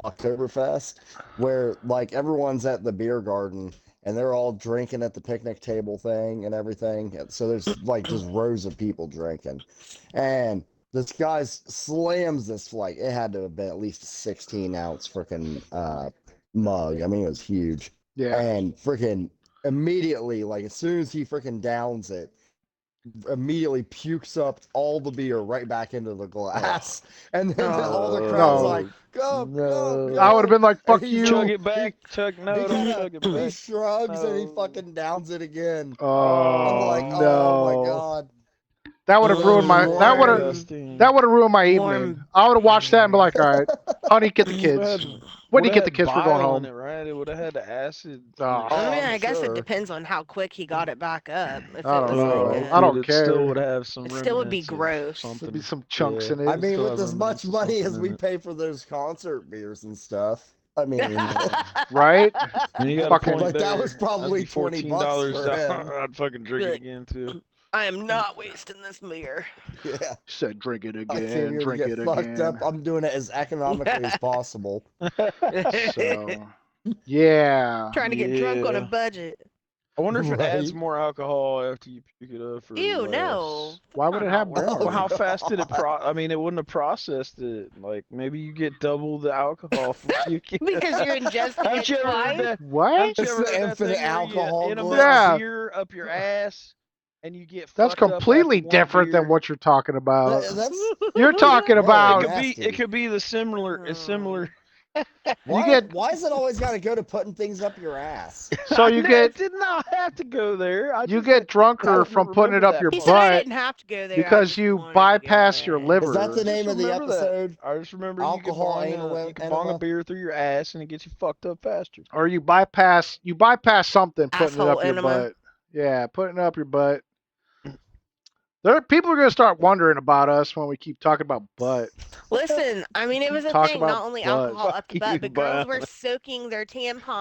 Oktoberfest where like everyone's at the beer garden and they're all drinking at the picnic table thing and everything. So there's like just rows of people drinking. And this guy slams this like it had to have been at least a 16-ounce freaking mug. I mean it was huge. Yeah. And freaking immediately, like as soon as he freaking downs it, immediately pukes up all the beer right back into the glass. And then all the crowd's Oh. like, No. go, go, I would No. have been go. like, And fuck he's Chug you. like, it back. Chug. he No, don't kind of, chug it he back. shrugs and he No. fucking downs it again. I'm Oh like, oh my no. God. That would He's have like, ruined my Warm, Disgusting. that would have ruined my evening. warm. I would have watched that and be like, all right, honey, get the Would kids. have had When would do you have get the had kids? We're going bile in home. it, right? It would have had the acid in Oh, it. I oh, mean, I'm I guess it sure. depends on how quick he got it back up. If I it don't was like know. Right. I Dude, don't it still would care. have some it still would be remnants of gross. There'd be something. some chunks Yeah, in I it. it'd mean, still with have as much remnants of money something as in we it. pay for those concert beers and stuff, I mean, Right? I mean, you got a Fucking point like that was there. That'd probably be 20 $14 bucks for down. him. I'd fucking drink Be it like, again too. I am not wasting this beer. Yeah. said drink it I came again, here to drink get it fucked up. again. I'm doing it as economically as possible. So yeah. Trying to get drunk on a Yeah. budget. I wonder if it adds Right? more alcohol after you puke it up or Ew, less. no. Why That's would not it how have it Oh, Well, more? how works. fast did it God. I mean, it wouldn't have processed it. Like maybe you get double the alcohol from puking. Because you're ingesting Haven't it you ever heard twice? that? What? Haven't you It's ever the heard that infinite thing where you alcohol enema gluts. Yeah. beer up your ass and you get That's fucked up after completely one different than beer? what you're talking about. That's You're talking whoa, It about could be. It nasty. could be the similar. It's similar. Why is it always got to go to putting things up your ass? So you It get did not have to go there. I you just get I drunker didn't from putting it remember up that your He part. said I butt didn't have to go there. I because just you wanted to go bypass your there. Is that liver. the Just name of the remember that. episode? I just remember Alcohol you could bong a enema? beer through your ass and it gets you fucked up faster. Or you bypass something putting it Asshole up your enema. butt. Yeah, putting it up your butt. People are gonna start wondering about us when we keep talking about butt. Listen, I mean, it was a Talk thing. about Not only butt. alcohol up Fuck the butt, you, but girls were Bionic. soaking their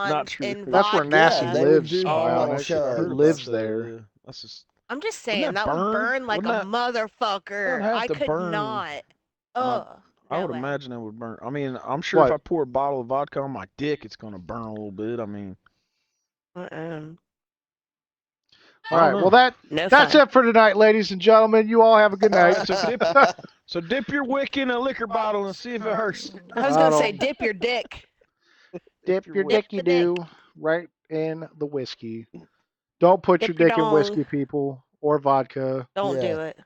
Not tampons true. in That's where Nasty Yeah, vodka. they would lives, do Oh, hot Bionic. He heard chugs. about lives that. there. Yeah. That's just I'm just saying wouldn't that that would burn? burn like Wouldn't a that motherfucker. have I to could burn? not. I Ugh, I no would way. imagine it would burn. I mean, I'm sure if What? I pour a bottle of vodka on my dick, it's gonna burn a little bit. I mean, Uh-uh. All I don't right. Well, know. No that's fun. it for tonight, ladies and gentlemen. You all have a good All night. right, so dip your wick in a liquor bottle and see if it hurts. I was I gonna say don't dip your dick. dip Your your wick. Dip dicky the dick. do right in the whiskey. Don't put your Dip your dick in dong. whiskey, people, or vodka. Don't Yeah, do it.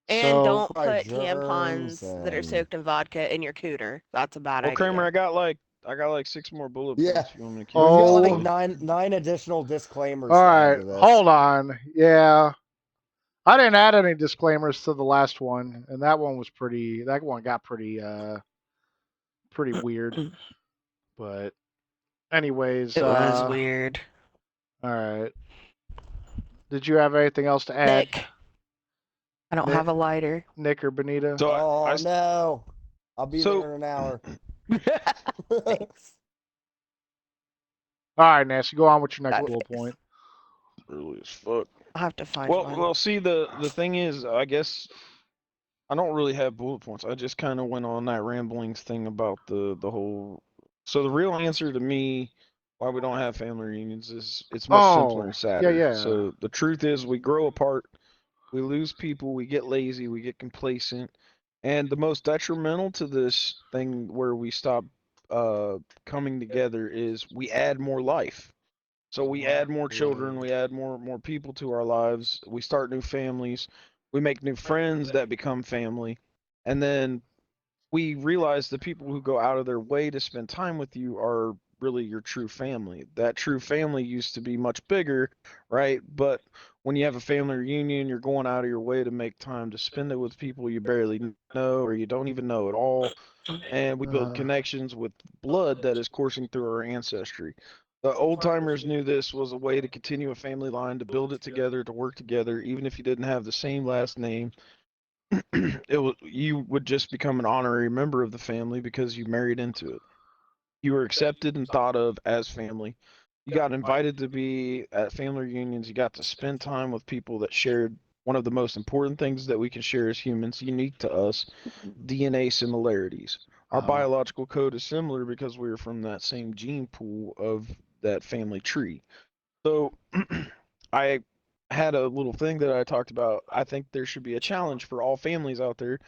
And So, don't by put germs tampons that are and soaked in vodka in your cooter. That's a bad Well, Kramer, idea. I got like 6 more bullet yeah. points. If you want me to keep We've got going, like oh, so nine additional disclaimers all to add right. to this. Hold on. Yeah, I didn't add any disclaimers to the last one, and that one was pretty. That one got pretty weird. But anyways, It was weird. all right. Did you have anything else to add, Nick, I don't Nick, have a lighter. Nick or Benita? so Oh no, I'll be so there in an hour. Thanks. All right, Nancy, go on with your next That bullet face. point. early as fuck. I'll have to find Well, one. well, see the thing is, I guess I don't really have bullet points. I just kind of went on that ramblings thing about the whole. So the real answer to me why we don't have family reunions is it's much simpler and Oh, yeah, sadder. yeah. So the truth is we grow apart, we lose people, we get lazy, we get complacent, and the most detrimental to this thing where we stop coming together is we add more life. So we add more children, we add more people to our lives, we start new families, we make new friends that become family, and then we realize the people who go out of their way to spend time with you are really your true family. That true family used to be much bigger, right? But when you have a family reunion, you're going out of your way to make time to spend it with people you barely know or you don't even know at all, and we build Uh, connections with blood that is coursing through our ancestry. The old timers knew this was a way to continue a family line, to build it together, to work together, even if you didn't have the same last name. You would just become an honorary member of the family because you married into it. You were accepted and thought of as family. You got invited to be at family reunions. You got to spend time with people that shared one of the most important things that we can share as humans, unique to us, DNA similarities. Our uh, biological code is similar because we are from that same gene pool of that family tree. So I had a little thing that I talked about. I think there should be a challenge for all families out there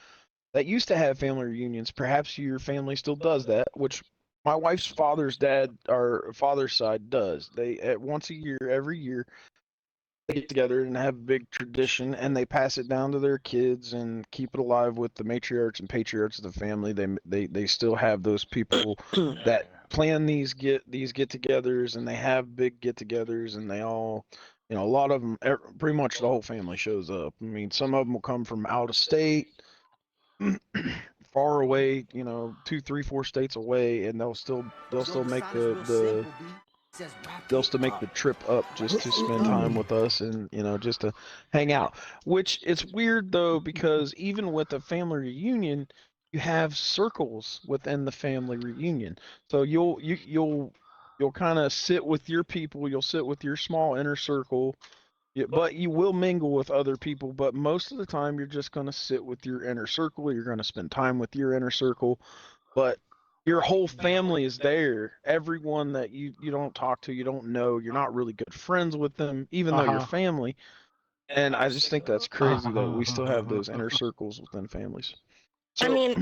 that used to have family reunions. Perhaps your family still does that, which my wife's father's dad or father's side does. They at once a year, every year, they get together and have a big tradition, and they pass it down to their kids and keep it alive with the matriarchs and patriarchs of the family. They still have those people that plan these get-togethers, and they have big get-togethers, and they all. A lot of them, pretty much the whole family shows up. I mean, some of them will come from out of state, far away, 2, 3, 4 states away, and they'll still make they'll still make the trip up just to spend time with us and just to hang out. Which it's weird though because even with a family reunion, you have circles within the family reunion. So you'll kind of sit with your people, you'll sit with your small inner circle. Yeah, but you will mingle with other people, but most of the time you're just going to sit with your inner circle. You're going to spend time with your inner circle, but your whole family is there. Everyone that you don't talk to, you don't know, you're not really good friends with them, even though you're uh-huh. family. And I just think that's crazy that we still have those inner circles within families. I So, mean,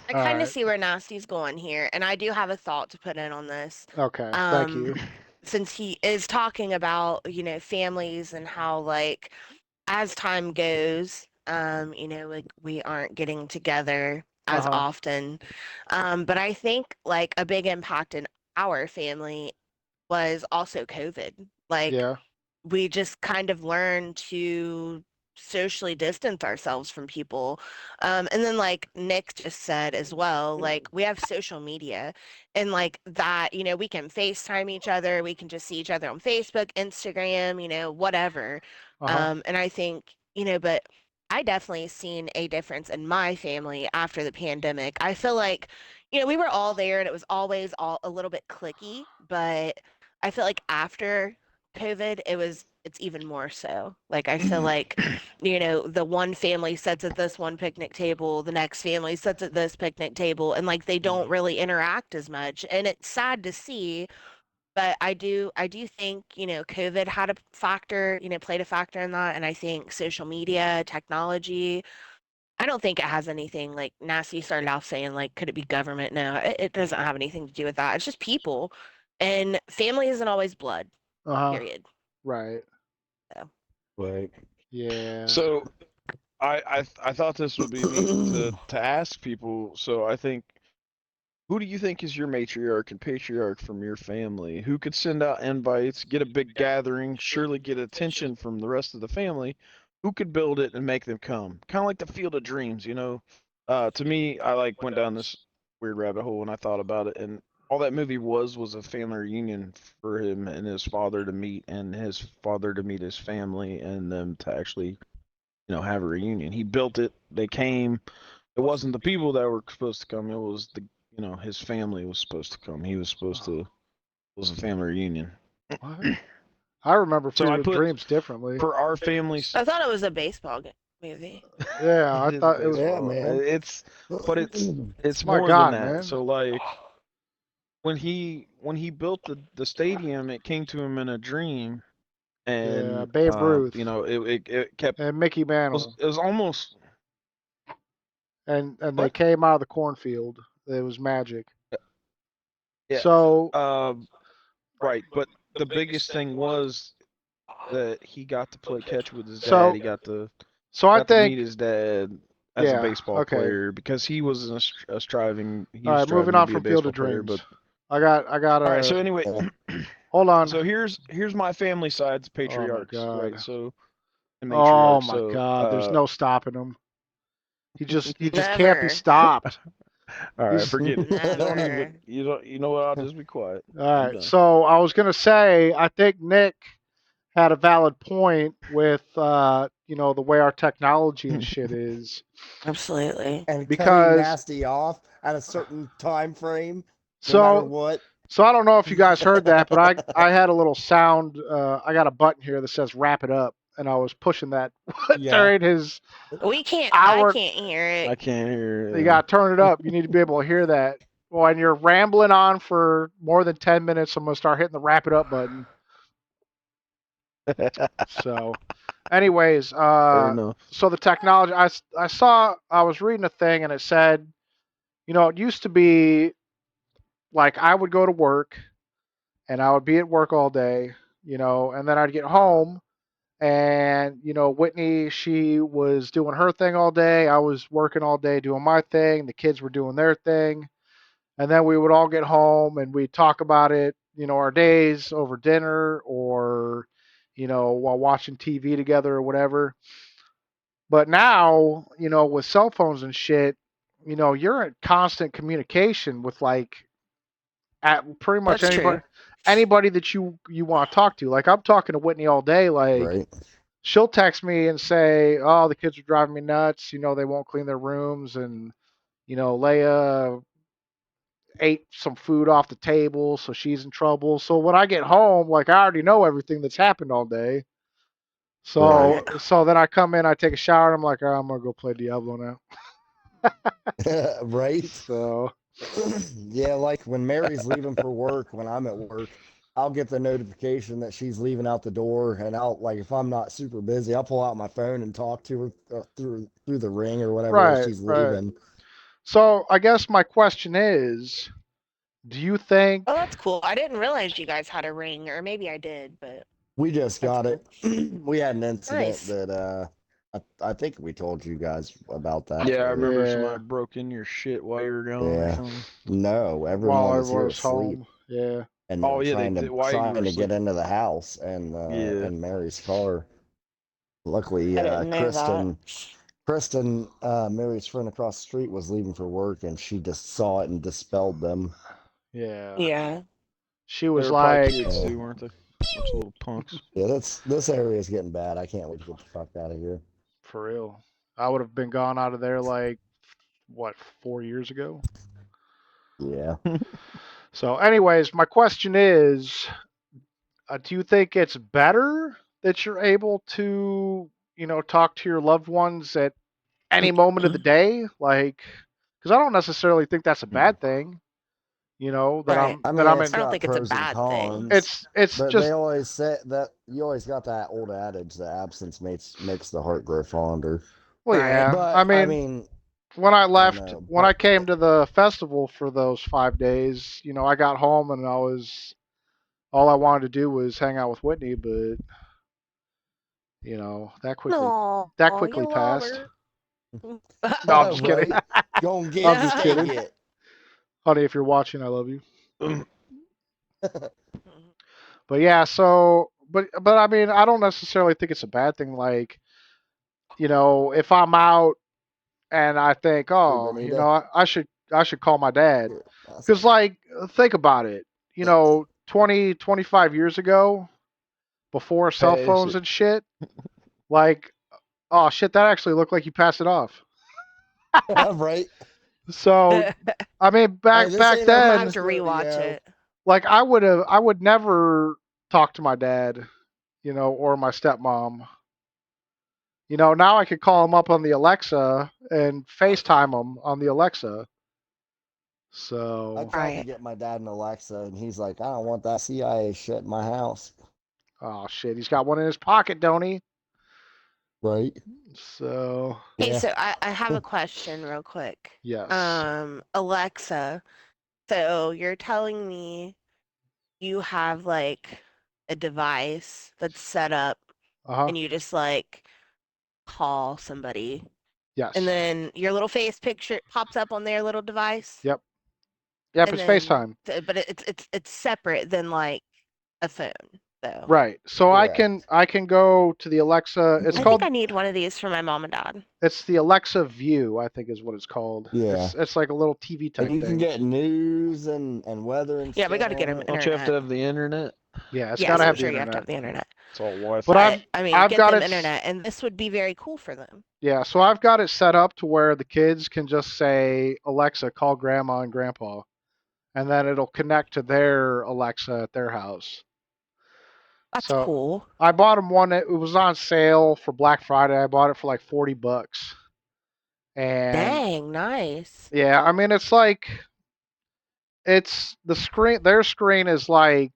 I All kind of right. see where Nasty's going here, and I do have a thought to put in on this. Okay. Thank Um, you. since he is talking about, families and how as time goes, like we aren't getting together as often. But I think like a big impact in our family was also COVID. Like Yeah. we just kind of learned to socially distance ourselves from people. And then like Nick just said as well, like we have social media and like that, we can FaceTime each other, we can just see each other on Facebook, Instagram, whatever. And I think, but I definitely seen a difference in my family after the pandemic. I feel like, we were all there and it was always all a little bit clicky, but I feel like after COVID, it's even more so. Like I feel like, the one family sits at this one picnic table, the next family sits at this picnic table, and like they don't really interact as much. And it's sad to see, but I do think, COVID had a factor, played a factor in that. And I think social media, technology, I don't think it has anything like nasty started off saying like, could it be government? No, it doesn't have anything to do with that. It's just people. And family isn't always blood, period. Right. So. Right. Yeah. So I thought this would be neat to ask people. So I think, who do you think is your matriarch and patriarch from your family? Who could send out invites, get a big gathering, surely get attention from the rest of the family? Who could build it and make them come? Kind of like the Field of Dreams, you know. To me, I like went down this weird rabbit hole when I thought about it, and all that movie was a family reunion for him and his father to meet, and his father to meet his family, and them to actually, have a reunion. He built it. They came. It wasn't the people that were supposed to come. It was his family was supposed to come. He was supposed to. It was a family reunion. What? I remember So I Field of put Dreams differently. for our families. I thought it was a baseball movie. Yeah, I It is thought it was. Yeah, baseball. man. But it's My more than God, that. man. So like when he built the stadium, it came to him in a dream, Yeah, and Babe Ruth it kept and Mickey was Mantle, it was almost and they what came out of the cornfield. It was magic. yeah So, right. But the biggest thing was that he got to play catch with his dad. so, He so I got to meet think, his dad as a yeah, baseball okay. player because he All was right, moving striving to on be a from Field baseball of player. But Dreams. I got all right, so a. anyway, Hold on. so here's my family side's Oh my patriarchs, right? God. So and Oh matriarchs. my So God. There's no stopping him. He just can't be Never. stopped. all right, He's forget it. Don't Never. even you know what? I'll just be quiet. all I'm right. done. So I was gonna say I think Nick had a valid point with the way our technology and shit is Absolutely. And cutting because nasty off at a certain time frame, no matter so what. so I don't know if you guys heard that, but I had a little sound. I got a button here that says "wrap it up," and I was pushing that Yeah. during his I hour. can't hear it. I can't hear. You gotta turn it up. You need to be able to hear that. Well, and you're rambling on for more than 10 minutes. I'm gonna start hitting the wrap it up button. So, anyways, Fair enough. so the technology, I was reading a thing and it said, it used to be like I would go to work and I would be at work all day, and then I'd get home and, Whitney, she was doing her thing all day. I was working all day doing my thing. The kids were doing their thing. And then we would all get home and we'd talk about it, our days over dinner or, while watching TV together or whatever. But now, with cell phones and shit, you're in constant communication with like at pretty much That's true. anybody that you want to talk to. Like I'm talking to Whitney all day. Like Right. she'll text me and say, "Oh, the kids are driving me nuts. They won't clean their rooms, and Leia ate some food off the table, so she's in trouble." So when I get home, like I already know everything that's happened all day. Right. So then I come in, I take a shower, and I'm like, oh, I'm gonna go play Diablo now. Right. So Yeah, like when Mary's leaving for work, when I'm at work, I'll get the notification that she's leaving out the door, and I'll like if I'm not super busy, I'll pull out my phone and talk to her through the ring or whatever as right, she's right. leaving. So I guess my question is, do you think? Oh, that's cool. I didn't realize you guys had a ring, or maybe I did, but We just that's got cool. it. We had an incident Nice. that I think we told you guys about that. Yeah, I Or, remember Yeah. somebody broke in your shit while you were gone or yeah. something. No, While everyone was everyone here was asleep, home. Yeah. and they Oh were yeah, trying to while you were get asleep. into the house Yeah. and Mary's car. Luckily, I didn't know that. Mary's friend across the street was leaving for work, and she just saw it and dispelled them. Yeah. Yeah. She They was were probably like, kids too, weren't they? Bunch of little punks. Yeah, this area is getting bad. I can't wait to get the fuck out of here. for real. I would have been gone out of there like, what, 4 years ago? Yeah. So, anyways, my question is, do you think it's better that you're able to, talk to your loved ones at any moment of the day? Like, because I don't necessarily think that's a bad thing. That Right. I that mean, I'm it's I in. don't got think it's a pros and bad thing. cons, It's but they just, always say that you always got that old adage that absence makes the heart grow fonder. well, Right. yeah. I But I mean, mean, when I I don't left, know. when I But came to the festival for those 5 days, I got home and all I wanted to do was hang out with Whitney, but that quickly No, that quickly you love passed. her. No, I'm just kidding. right, gonna I'm get just take kidding. it. Honey, if you're watching, I love you. But yeah, so but I mean, I don't necessarily think it's a bad thing. Like, if I'm out and I think, Hey, oh, Bermuda. I should call my dad, Here, that's because fine. like, think about it. 20-25 years ago, before cell Pass phones it. and shit, like, oh shit, that actually looked like you passed it off. Right. So, I mean, Hey, back this back ain't our I might have then, first to rewatch rodeo. it. like, I would never talk to my dad, or my stepmom. Now I could call them up on the Alexa and FaceTime them on the Alexa. I So, tried to Right. get my dad an Alexa, and he's like, I don't want that CIA shit in my house. oh shit, he's got one in his pocket, don't he? Right. So, Hey, Yeah. so I have a question real quick. yes. Alexa, so you're telling me you have like a device that's set up Uh huh. and you just like call somebody and Yes. then your little face picture pops up on their little device Yep. Yep. and It's then FaceTime. but it's separate than like a phone though. Right. So Correct. I can go to the Alexa. I think I need one of these for my mom and dad. It's the Alexa View, I think is what it's called. Yeah. It's like a little TV And type you can thing. get news and weather and Yeah, we shit got to get on him it. Don't you have to internet. have the internet? Yeah, it's got Yes, to I'm have the sure you have to internet. have the internet. It's all But Wi-Fi. But I've I mean, I've get got them it. internet and this would be very cool for them. Yeah, so I've got it set up to where the kids can just say, Alexa, call grandma and grandpa, and then it'll connect to their Alexa at their house. That's So cool. I bought them one. It was on sale for Black Friday. I bought it for like $40, and Dang, nice. yeah, I mean, it's the screen. Their screen is like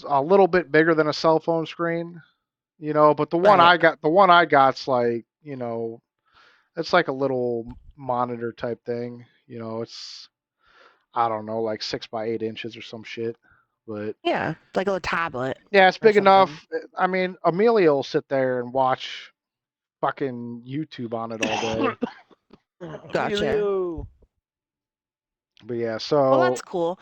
a little bit bigger than a cell phone screen, but Right. the one I got's like, it's like a little monitor type thing. It's, I don't know, like 6 by 8 inches or some shit. But Yeah, like a little tablet yeah, it's or big something. enough. I mean, Amelia will sit there and watch fucking YouTube on it all day. Gotcha. Emilio. But yeah, Well, that's cool.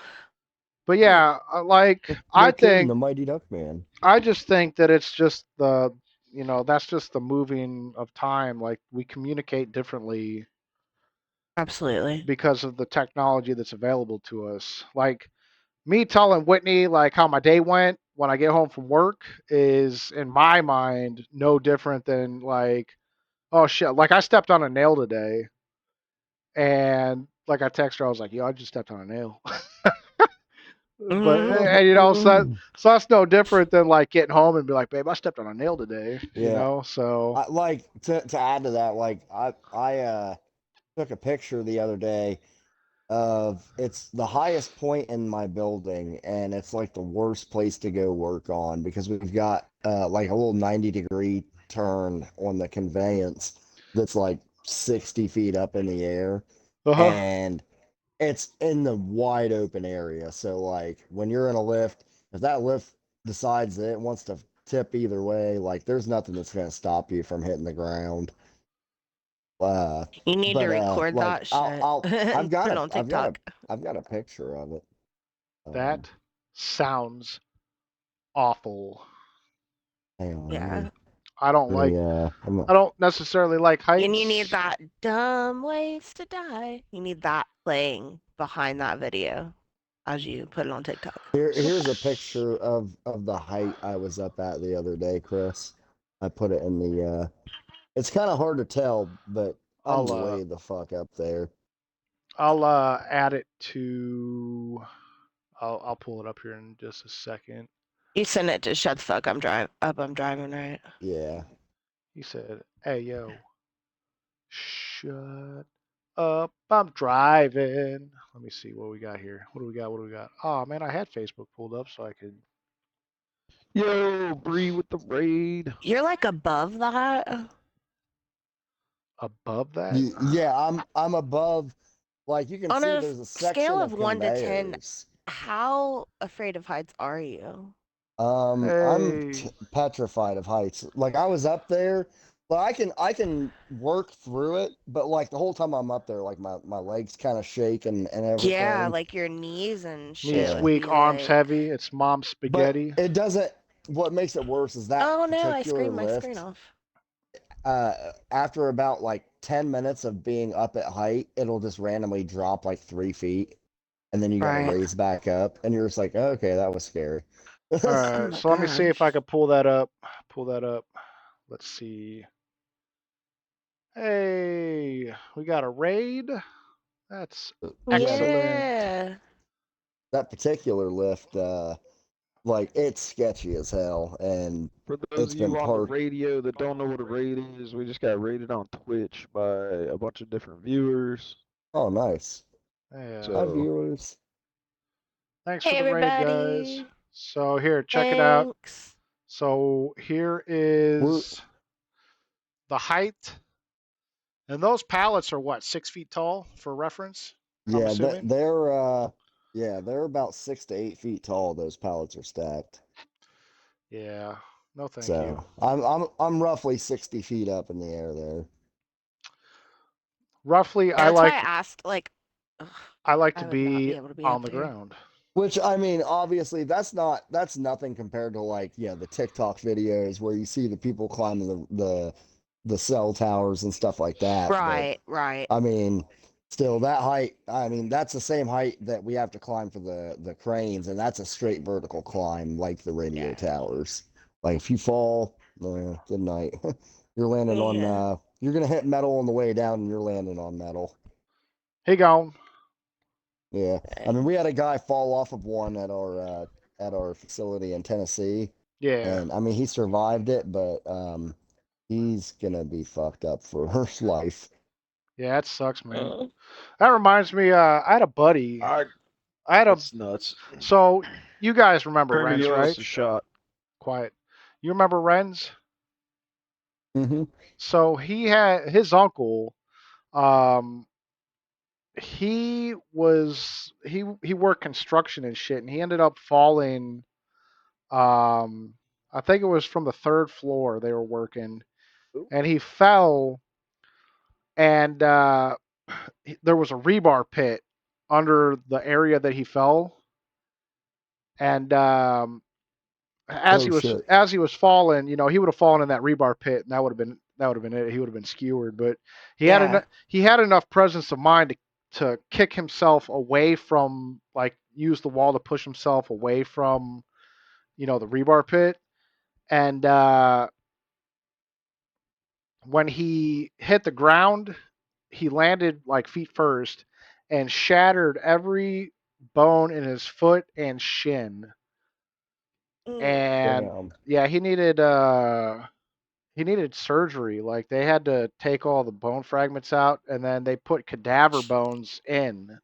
but Hmm. yeah, like, No kidding, the Mighty Duck Man. I just think that it's just that's just the moving of time. Like, we communicate differently Absolutely. because of the technology that's available to us. Like, me telling Whitney like how my day went when I get home from work is, in my mind, no different than like, oh shit, like I stepped on a nail today, and like I text her, I was like, yo, I just stepped on a nail. But Hmm. and so that's no different than like getting home and be like, babe, I stepped on a nail today. Yeah. So Like to add to that, like I took a picture the other day of it's the highest point in my building, and it's like the worst place to go work on because we've got like a little 90-degree turn on the conveyance that's like 60 feet up in the air, uh huh. and it's in the wide open area. So like when you're in a lift, if that lift decides that it wants to tip either way. Like, there's nothing that's gonna stop you from hitting the ground. You need to record Like that shit I've and got put it a on TikTok. I've got a picture of it. That sounds awful. Hang on, Yeah. I don't let me, like. I'm, I don't necessarily like And you need heights. that dumb ways to die. You need that playing behind that video as you put it on TikTok. here's a picture of the height I was up at the other day, Chris. I put it in the it's kind of hard to tell, but I'm I'll way the fuck up there. I'll add it to. I'll pull it up here in just a second. You send it to shut the fuck I'm driving, right? Yeah. He said, "Hey yo, shut up, I'm driving." Let me see what we got here. What do we got? What do we got? Oh man, I had Facebook pulled up so I could Yo, Bree with the raid. You're like above that. above that. Yeah, I'm above. Like, you can On see a there's a scale section of of 1 to 10, conveyors. how afraid of heights are you? I'm Hey, petrified of heights. Like, I was up there, but I can work through it. But like the whole time I'm up there, like my legs kind of shake and Yeah, everything. like your knees and shit knees Yeah, would weak, be arms like, heavy. It's mom but spaghetti. it doesn't. What makes it worse is that oh no, I particular screwed my screen lift. off. After about like 10 minutes of being up at height, it'll just randomly drop like 3 feet, and then you got to Right. raise back up, and you're just like, okay, that was scary. All Oh right, my so let me see if I gosh. could pull that up. Pull that up. Let's see. Hey, we got a raid. That's Yeah, excellent. Yeah. that particular lift, like, it's sketchy as hell, and For those it's of been you on the part. radio that don't know what a raid is, we just got raided on Twitch by a bunch of different viewers. Oh, nice. Yeah. Hi, So viewers. Thanks for Hey the raid, guys. everybody. So here, check it out. Thanks. So here We're is the height. And those pallets are what, 6 feet tall for reference? I'm yeah, assuming. they're about 6 to 8 feet tall. Those pallets are stacked. Yeah. No, thank you. So I'm roughly 60 feet up in the air there. Roughly, Yeah, that's why I asked, like, ugh, I like to I would not be be able to be on up the there. ground. Which, I mean, obviously that's nothing compared to, like, the TikTok videos where you see the people climbing the cell towers and stuff like that. But Right, right. I mean, still, that height, I mean, that's the same height that we have to climb for the cranes, and that's a straight vertical climb like the radio Yeah. towers. Like, if you fall, good night. You're landing on Yeah. you're gonna hit metal on the way down, and you're landing on metal. He gone. Yeah, I mean, we had a guy fall off of one at our facility in Tennessee, Yeah. and I mean, he survived it, but he's gonna be fucked up for his life. Yeah, it sucks, man. Mm. That reminds me, I had a buddy. I I had a it's nuts. so you guys remember Kramer, Renz, you owe us right? a shot. Quiet. You remember Renz? Hmm. So he had his uncle. Um, he worked construction and shit, and he ended up falling. I think it was from the third floor they were working, and he fell, and there was a rebar pit under the area that he fell, and Oh shit! as he was falling, he would have fallen in that rebar pit, and that would have been it. He would have been skewered, but Yeah. he had enough presence of mind to kick himself away from, like, use the wall to push himself away from the rebar pit, and when he hit the ground, he landed like feet first and shattered every bone in his foot and shin, Mm. and Damn. yeah, he needed surgery. Like, they had to take all the bone fragments out, and then they put cadaver bones in.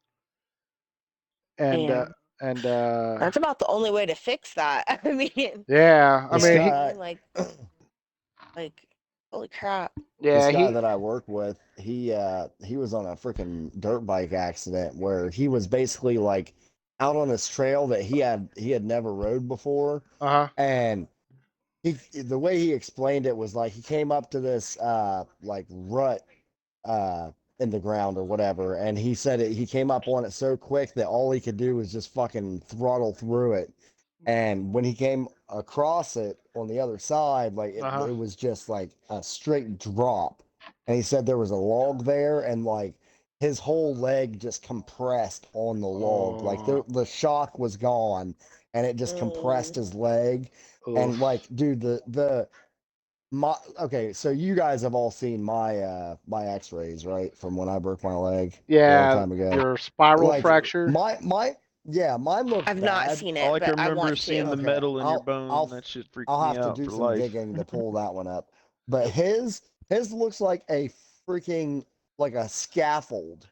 And Damn. and That's about the only way to fix that. I mean, you yeah, I This know what mean I he guy, mean? Like, holy crap. yeah this guy he that I work with, he was on a freaking dirt bike accident where he was basically like out on this trail that he had never rode before, uh huh and the way he explained it was like he came up to this like rut uh in the ground or whatever, and he said he came up on it so quick that all he could do was just fucking throttle through it. And when he came across it on the other side, like Uh-huh. it was just like a straight drop. And he said there was a log there, and like his whole leg just compressed on the log. Like Oh, the shock was gone, and it just compressed Mm. his leg. And oof. like, dude, the my okay, so you guys have all seen my X-rays, right? From when I broke my leg a long Yeah, time ago. your spiral Like fracture. my yeah, mine looked I've not bad. seen All it, I can but I remember want is seeing to. the Okay, metal in your bone. That shit freaked I'll me have to out do for some life. digging to pull that one up. But his looks like a freaking like a scaffold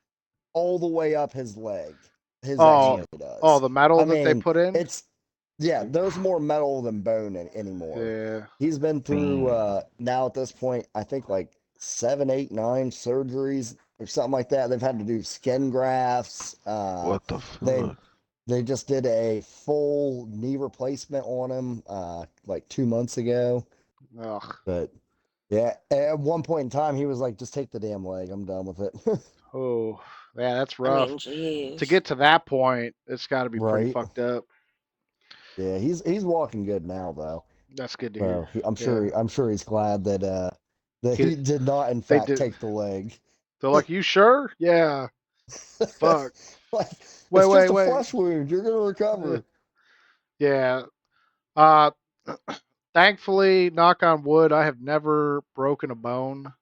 all the way up his leg. His Oh, X-ray oh, does. the metal I that they mean, put in. it's yeah, there's more metal than bone anymore. Yeah. He's been through Damn. now at this point, I think like 7, 8, 9 surgeries or something like that. They've had to do skin grafts. What the They fuck? they just did a full knee replacement on him like 2 months ago. Ugh. But yeah, at one point in time, he was like, "Just take the damn leg. I'm done with it." Oh, yeah, that's I rough. mean, To jeez. get to that point, it's got to be pretty Right? fucked up. Yeah, he's walking good now though. That's good to So hear. I'm Yeah. sure he's glad that that He, he did not in they fact did. take the leg. They're like, you sure? Yeah. Fuck. Like Wait, it's wait, just a wait. flesh wound. You're gonna Uh, recover. yeah. Uh, thankfully, knock on wood, I have never broken a bone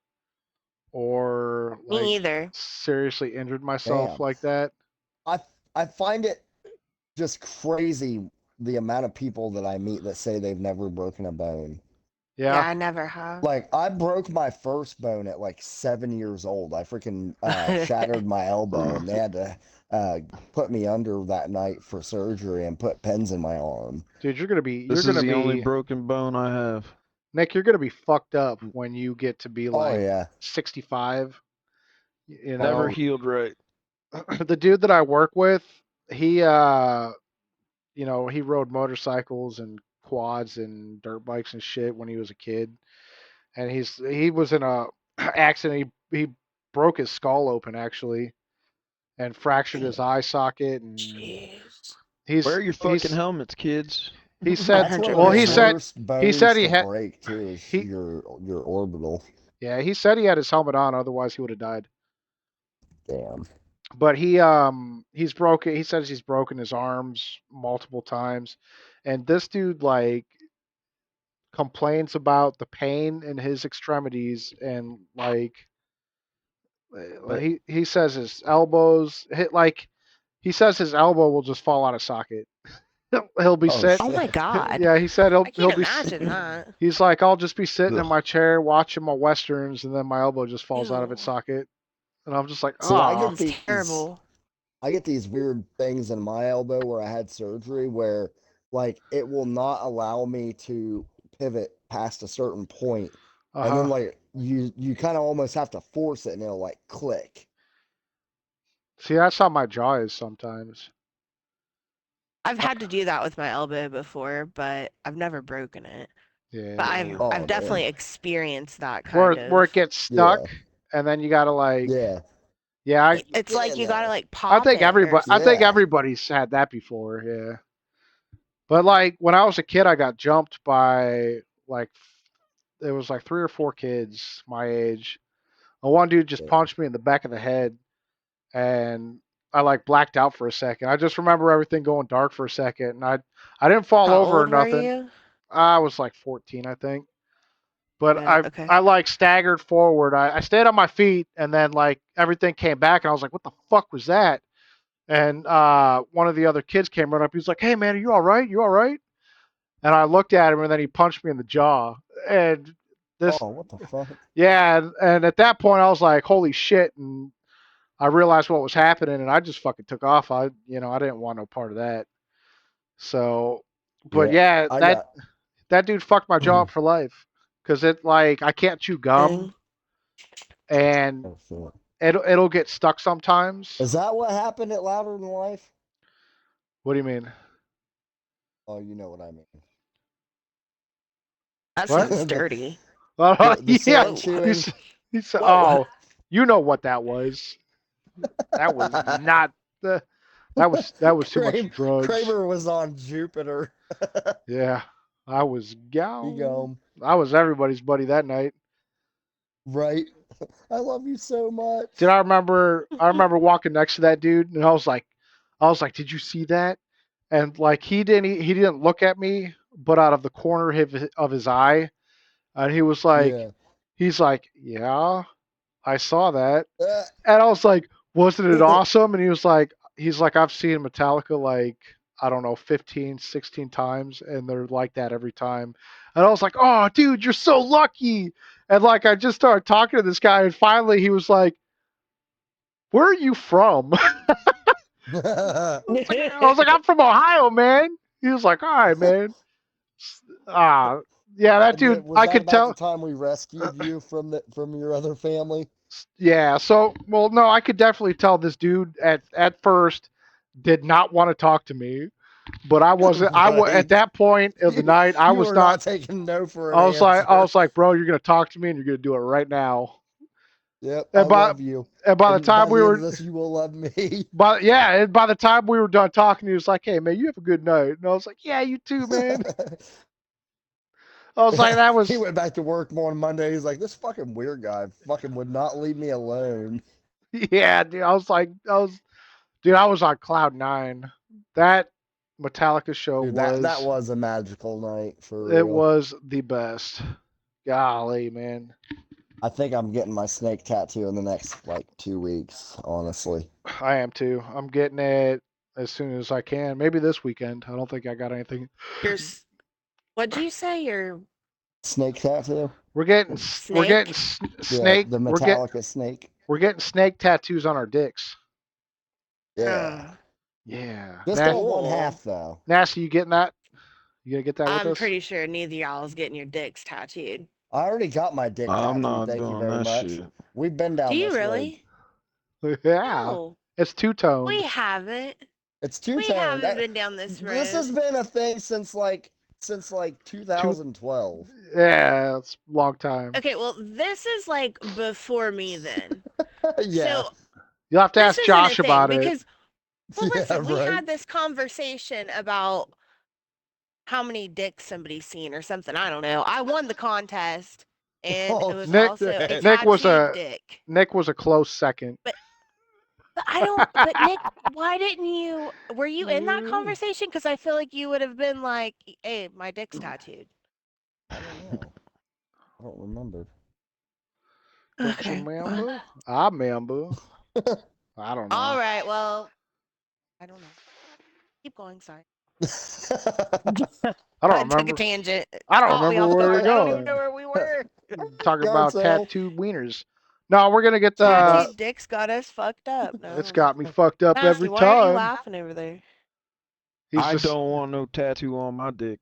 or like Me either. seriously injured myself Damn. like that. I I find it just crazy the amount of people that I meet that say they've never broken a bone. Yeah, Yeah. I never have. Like I broke my first bone at like 7 years old. I freaking shattered my elbow, and they had to uh, put me under that night for surgery and put pins in my arm. Dude, This is the only broken bone I have. Nick, you're gonna be fucked up when you get to be Oh like yeah, 65. You Never know, healed right. the dude that I work with, he he rode motorcycles and quads and dirt bikes and shit when he was a kid. And he was in a accident. He broke his skull open actually and fractured his eye socket and Jeez. Wear your fucking helmets, kids. he said that's one Hundred of well the percent. worst he said bones he to had break too. Is he your orbital. yeah, he said he had his helmet on, otherwise he would have died. Damn. But he says he's broken his arms multiple times. And this dude like complains about the pain in his extremities and like But he says his elbows hit like he says his elbow will just fall out of socket. He'll be Oh sitting. Oh my shit. God. Yeah, he said I he'll can't be. imagine that. He's like, I'll just be sitting in ugh. my chair watching my westerns, and then my elbow just falls out of its Ew. socket, and I'm just like, See, ah, Sounds terrible. I get these weird things in my elbow where I had surgery where like it will not allow me to pivot past a certain point. uh And then huh. like you kind of almost have to force it and it'll like click. See, that's how my jaw is sometimes. I've had to do that with my elbow before, but I've never broken it. But Yeah, I've Oh definitely man. experienced that where kind it of. gets stuck, Yeah. and then you gotta like, Yeah. yeah, Like It's get like in you gotta there. like pop it or I think Yeah. everybody's had that before. Yeah, but like when I was a kid, I got jumped by like there was like 3 or 4 kids my age. And one dude just Damn. punched me in the back of the head, and I like blacked out for a second. I just remember everything going dark for a second, and I didn't fall how over or old were nothing. you? I was like 14, I think. But Okay. I like staggered forward. I stayed on my feet, and then like everything came back, and I was like, "What the fuck was that?" And one of the other kids came right up. He was like, "Hey man, are you all right? You all right?" And I looked at him, and then he punched me in the jaw. And this, Oh, what the fuck? yeah, and at that point, I was like, "Holy shit!" And I realized what was happening, and I just fucking took off. I didn't want no part of that. So, but Yeah. yeah, I that got that dude fucked my jaw up for life because it like I can't chew gum Dang. and oh shit. it'll get stuck sometimes. Is that what happened at Louder Than Life? What do you mean? Oh, you know what I mean. That What? sounds dirty. The Yeah. sand chewing. He said, Whoa. "Oh, you know what that was? That was not the. That was too much drugs. Kramer was on Jupiter. Yeah, I was You gone. go, I was everybody's buddy that night. right? I love you so much. Did I remember? I remember walking next to that dude, and I was like, "Did you see that?" And like he didn't look at me, but out of the corner of his eye, and Yeah. he's like, "Yeah, I saw that." Uh, And I was like, "Wasn't it awesome?" And he's like, "I've seen Metallica like I don't know 15, 16 times, and they're like that every time." And I was like, "Oh, dude, you're so lucky." And like I just started talking to this guy, and finally he was like, "Where are you from?" I was like, "I'm from Ohio, man." He was like, "All right, man." Ah, yeah, that dude. was I that could about the tell. time we rescued you from your other family? Yeah. So, well, no, I could definitely tell this dude at first did not want to talk to me, but I wasn't. At Right. that point of the night, I You was were not. not taking no for an I answer. was like, bro, you're gonna talk to me, and you're gonna do it right now. Yep, I And by love you. and by the And time by we the end of were, this, you will love me. and by the time we were done talking, he was like, "Hey, man, you have a good night." And I was like, "Yeah, you too, man." I was like, "That He was." went back to work on Monday. He's like, this fucking weird guy fucking would not leave me alone. Yeah, dude. I was on cloud nine. That Metallica show Dude, that was was a magical night for it real. was the best. Golly, man. I think I'm getting my snake tattoo in the next like 2 weeks, honestly. I am too. I'm getting it as soon as I can. Maybe this weekend. I don't think I got anything. What'd you say? Your Snake tattoo? We're getting snake? Yeah, snake. the Metallica snake. We're getting snake tattoos on our dicks. Yeah. Uh, Yeah. Just on one cool. half though. Nasty, you getting that? You gonna get that with I'm us? pretty sure neither y'all is getting your dicks tattooed. I already got my dick I'm tattooed, not thank you doing very that much. shit. We've been Do down you this road. really? Yeah. No, It's two we toned. haven't. It's We two-tone. haven't been down this This has road. been a thing since Two. 2012. Yeah, it's a long time. Okay, well, this is like before me then. Yeah. So You'll have to this ask isn't a Josh thing about it. because, well, Yeah, listen, we right. had this conversation about how many dicks somebody's seen or something. I don't know. I won the contest and it Oh was Nick also a shit. Nick was tattooed a dick. Nick was a close second. But I don't, but Nick, why didn't you, were you in that conversation? Because I feel like you would have been like, hey, my dick's tattooed. I don't know. I don't remember. Don't you Okay. remember? I remember. I don't All know. right. Well, I don't know. Keep going. Sorry. I don't I took a remember. tangent. I don't Caught me remember off where we're guard. I don't even know going. where we were. Talking about Garcelle. tattooed wieners. No, we're gonna get the. Tattooed dicks got us fucked up. It's No. got me fucked up Nasty, every why aren't you time. laughing over there? He's I just. don't want no tattoo on my dick.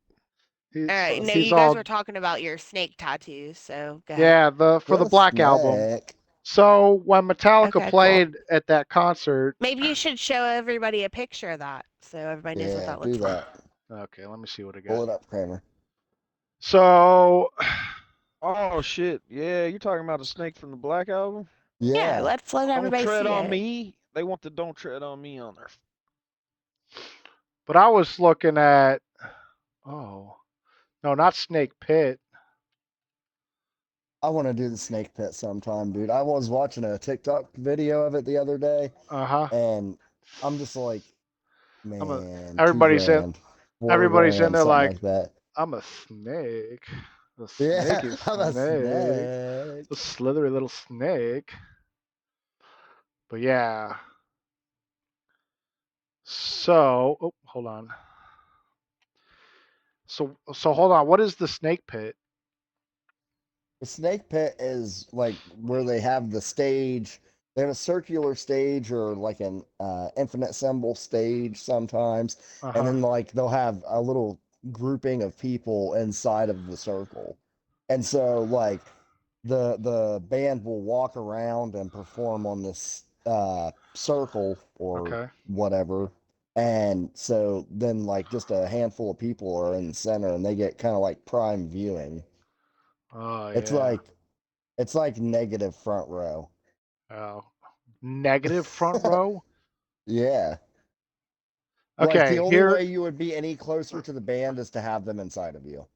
All right. No, He's you guys all. were talking about your snake tattoos, so go ahead. Yeah, for the The Black Album. snake. So when Metallica Okay, cool. played at that concert. Maybe you should show everybody a picture of that so everybody knows what Yeah, that do looks like. that. Okay, let me see what I Pull got. it up, Kramer. So. Oh shit! Yeah, you're talking about the snake from the Black Album. Yeah, Yeah. let's let Don't everybody tread see on it. me. They want the "Don't tread on me" on there. But I was looking at. Oh. No, not Snake Pit. I want to do the snake pit sometime, dude. I was watching a TikTok video of it the other day, Uh huh. and I'm just like, I'm a. man, two Everybody's in. grand, four Everybody's in grand, there something like, like that. I'm a snake. A Yeah, snaky I'm a snake. A snake. slithery little snake. But yeah. So, oh, hold on. So hold on. What is the snake pit? The snake pit is like where they have the stage. They have a circular stage or like an infinite symbol stage sometimes, Uh and huh. then like they'll have a little grouping of people inside of the circle, and so like the band will walk around and perform on this circle or Okay. whatever, and so then like just a handful of people are in the center, and they get kind of like prime viewing. Oh It's yeah. like negative front row. Oh, negative front row. Yeah. Like the Okay, only here way you would be any closer to the band is to have them inside of you.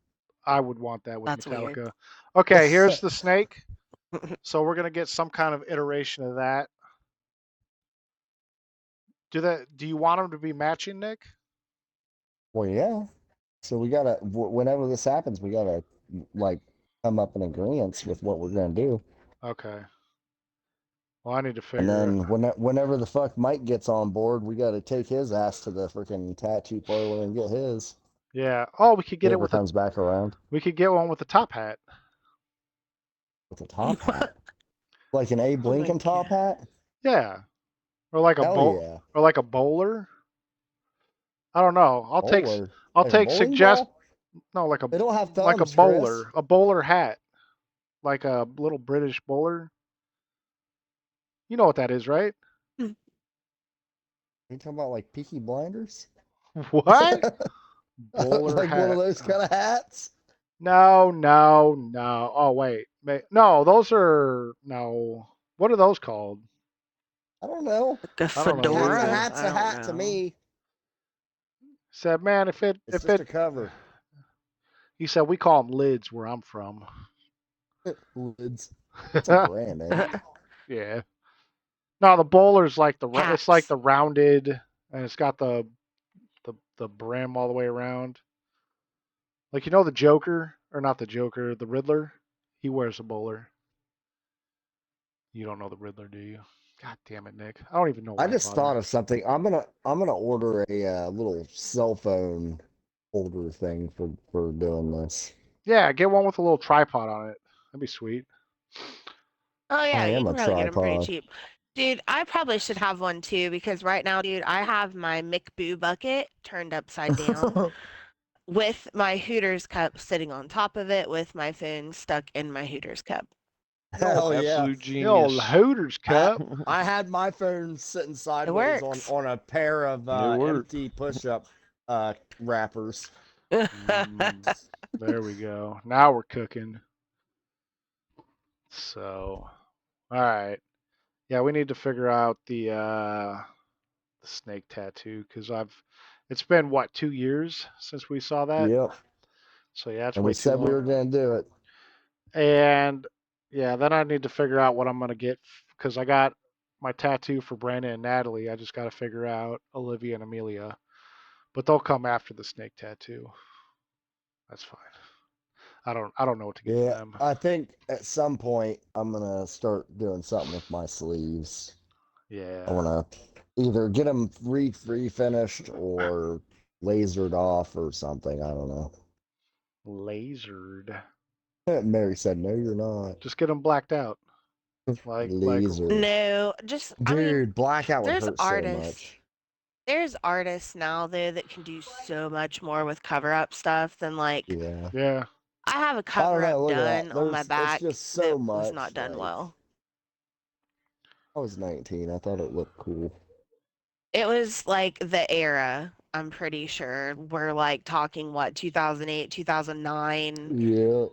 I would want that with That's weird. Metallica. Okay, here's the snake. So we're gonna get some kind of iteration of that. Do you want them to be matching, Nick? Well, yeah. So we gotta whenever this happens, we gotta like come up in agreement with what we're gonna do. Okay. Well, I need to And figure it. then whenever the fuck Mike gets on board, we gotta take his ass to the freaking tattoo parlor and get his. Yeah. Oh, we could He get it ever with a. comes back around We could get one with a top hat. with a top hat, like an Abe Oh my Lincoln top God. hat. Yeah. Or like a Hell yeah, or like a bowler. I don't know. bowler, I'll like a take bowling suggest ball. no They don't have like thumbs, Chris. a bowler hat, like a little British bowler. You know what that is, right? You talking about like Peaky Blinders? What? Bowler Like one of hat. those kind of hats? No, no, no. Oh wait, no, those are no. What are those called? I don't know. Like a I don't know A either. fedora? hat's I a don't hat to know. me. Said, man, It's if just it, a cover. he said we call them lids where I'm from. Lids. It's a brand name. Yeah. No, the bowler's like it's like Caps. the rounded, and it's got the brim all the way around. Like the Joker, or not the Joker, the Riddler. He wears a bowler. You don't know the Riddler, do you? God damn it, Nick. I don't even know I why I just bothered. thought of something. I'm gonna order a little cell phone holder thing for doing this. Yeah, get one with a little tripod on it. That'd be sweet. Oh I yeah, you am can a probably get them pretty tripod. cheap. Dude, I probably should have one too because right now, dude, I have my McBoo bucket turned upside down with my Hooters cup sitting on top of it with my phone stuck in my Hooters cup. Oh, Hell yeah! Absolute the old genius. Hooters I cup. I had my phone sitting It sideways on works. on a pair of It worked. empty push-up wrappers. Mm, there we go. Now we're cooking. So, all right. Yeah, we need to figure out the snake tattoo because it's been what 2 years since we saw that. Yep. So yeah, it's And way we too said we long. were gonna do it. And yeah, then I need to figure out what I'm gonna get because I got my tattoo for Brandon and Natalie. I just got to figure out Olivia and Amelia, but they'll come after the snake tattoo. That's fine. I don't know what to get for Yeah, them. I think at some point I'm gonna start doing something with my sleeves. I Yeah, wanna either get them refinished or lasered off or something. I don't know. lasered. Mary said, "No, you're not." Just get them blacked out. Like Laser. No, just I mean, Dude, blackout would there's hurt so artists. much. There's artists now though that can do so much more with cover up stuff than like Yeah. yeah. I have a I don't cover up know. Look at that. done on my It's back just that so was not much. done Like, well. I was 19. I thought it looked cool. It was like the era, I'm pretty sure. We're like talking what, 2008, 2009. Yeah.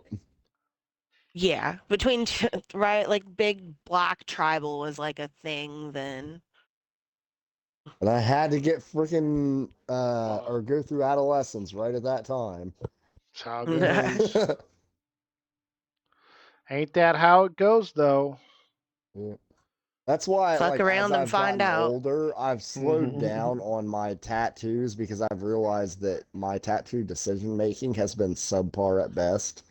Yeah, between right, like big black tribal was like a thing then. And I had to get freaking Well, or go through adolescence right at that time. that's how it goes. Ain't that how it goes though? Yeah. That's why, Fuck like, as around and I've find gotten out. older, I've slowed down on my tattoos because I've realized that my tattoo decision making has been subpar at best.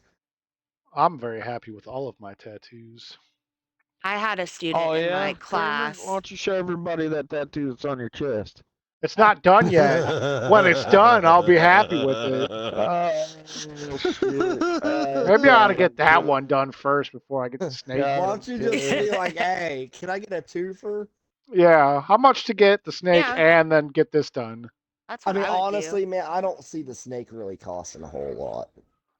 I'm very happy with all of my tattoos. I had a Oh student in my yeah, Kramer. Why class. don't you show everybody that tattoo that's on your chest? It's not done yet. When it's done, I'll be happy with it. Oh shit! Maybe I ought to Son of get a that bitch. one done first before I get the snake Why God one. don't you just damn. be like, hey, can I get a twofer? Yeah, how much to get the snake Yeah, and then get this done? that's I what mean, I would do. honestly, man, I don't see the snake really costing a whole lot.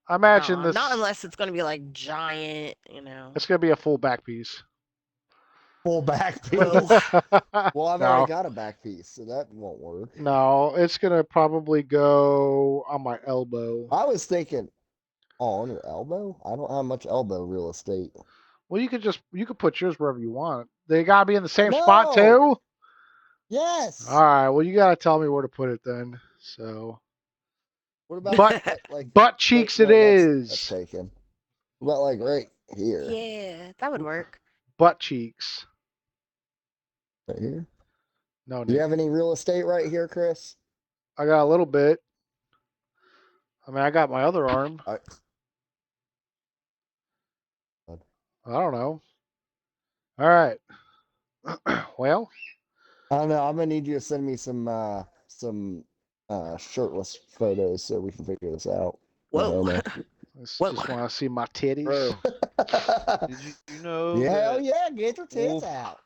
I imagine No, not this. unless it's gonna be like giant, you know. It's gonna be a full back piece. Full back Whoa. piece. Well, I've already No, got a back piece, so that won't work. no, it's gonna probably go on my elbow. I was thinking, Oh, on your elbow? I don't have much elbow real estate. Well, you could put yours wherever you want. They gotta be in the same spot No. too. Yes. All right. Well, you gotta tell me where to put it then. So What about butt like butt wait, cheeks it no, that's is. taken. What about like right here? Yeah, that would work. Butt cheeks. Right here? No, Do you Nick. have any real estate right here, Chris? I got a little bit. I mean, I got my other arm. I I don't know. All right. Well, don't know. I'm gonna need you to send me some shirtless photos so we can figure this out. No Whoa. homo. I Whoa. just want to see my titties. Bro, did you know Yeah, hell that yeah, get your tits wolf out.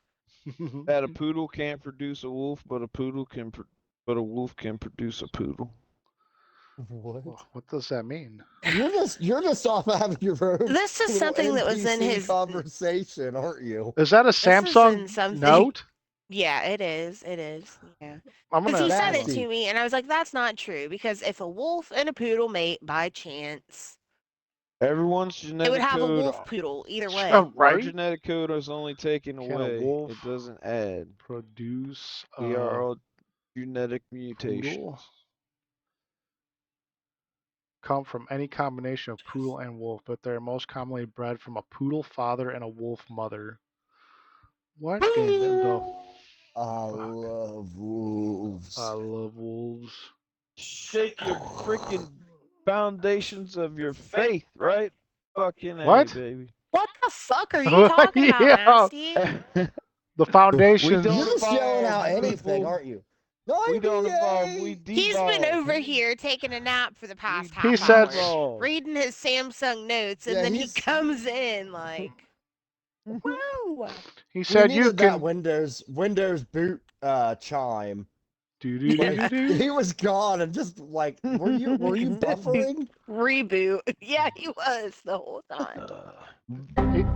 that a poodle can't produce a wolf, but but a wolf can produce a poodle? What? What does that mean? You're just off having your own This is little something that was in NPC his. conversation, aren't you? Is that a This is in Samsung something. Note? Yeah, it is. It is. Yeah. I'm Because gonna. he said it Nasty. to me, and I was like, that's not true. Because if a wolf and a poodle mate by chance, Everyone's it would genetic have a code, wolf poodle either way. our Right? genetic code is only taken Can a away. wolf It doesn't add. produce We are a all genetic poodle? mutations. Come from any combination of poodle and wolf, but they're most commonly bred from a poodle father and a wolf mother. What in the I fuck? love wolves. I love wolves. Shake your freaking foundations of your faith, right? Fucking A, What? baby. What the fuck are you talking about, Yeah, Nasty? the We foundations. You're don't just yelling evolve, out anything, people. aren't you? We don't evolve. We 98! He's been devolve. over here taking a nap for the We past He half said. hour, devolve. reading his Samsung notes, and Yeah, then he he's. comes in like, wow. He We said you needed that can. Windows boot chime. Do do do Like do do. he was gone and just like were you buffering? Reboot. Yeah, he was the whole time.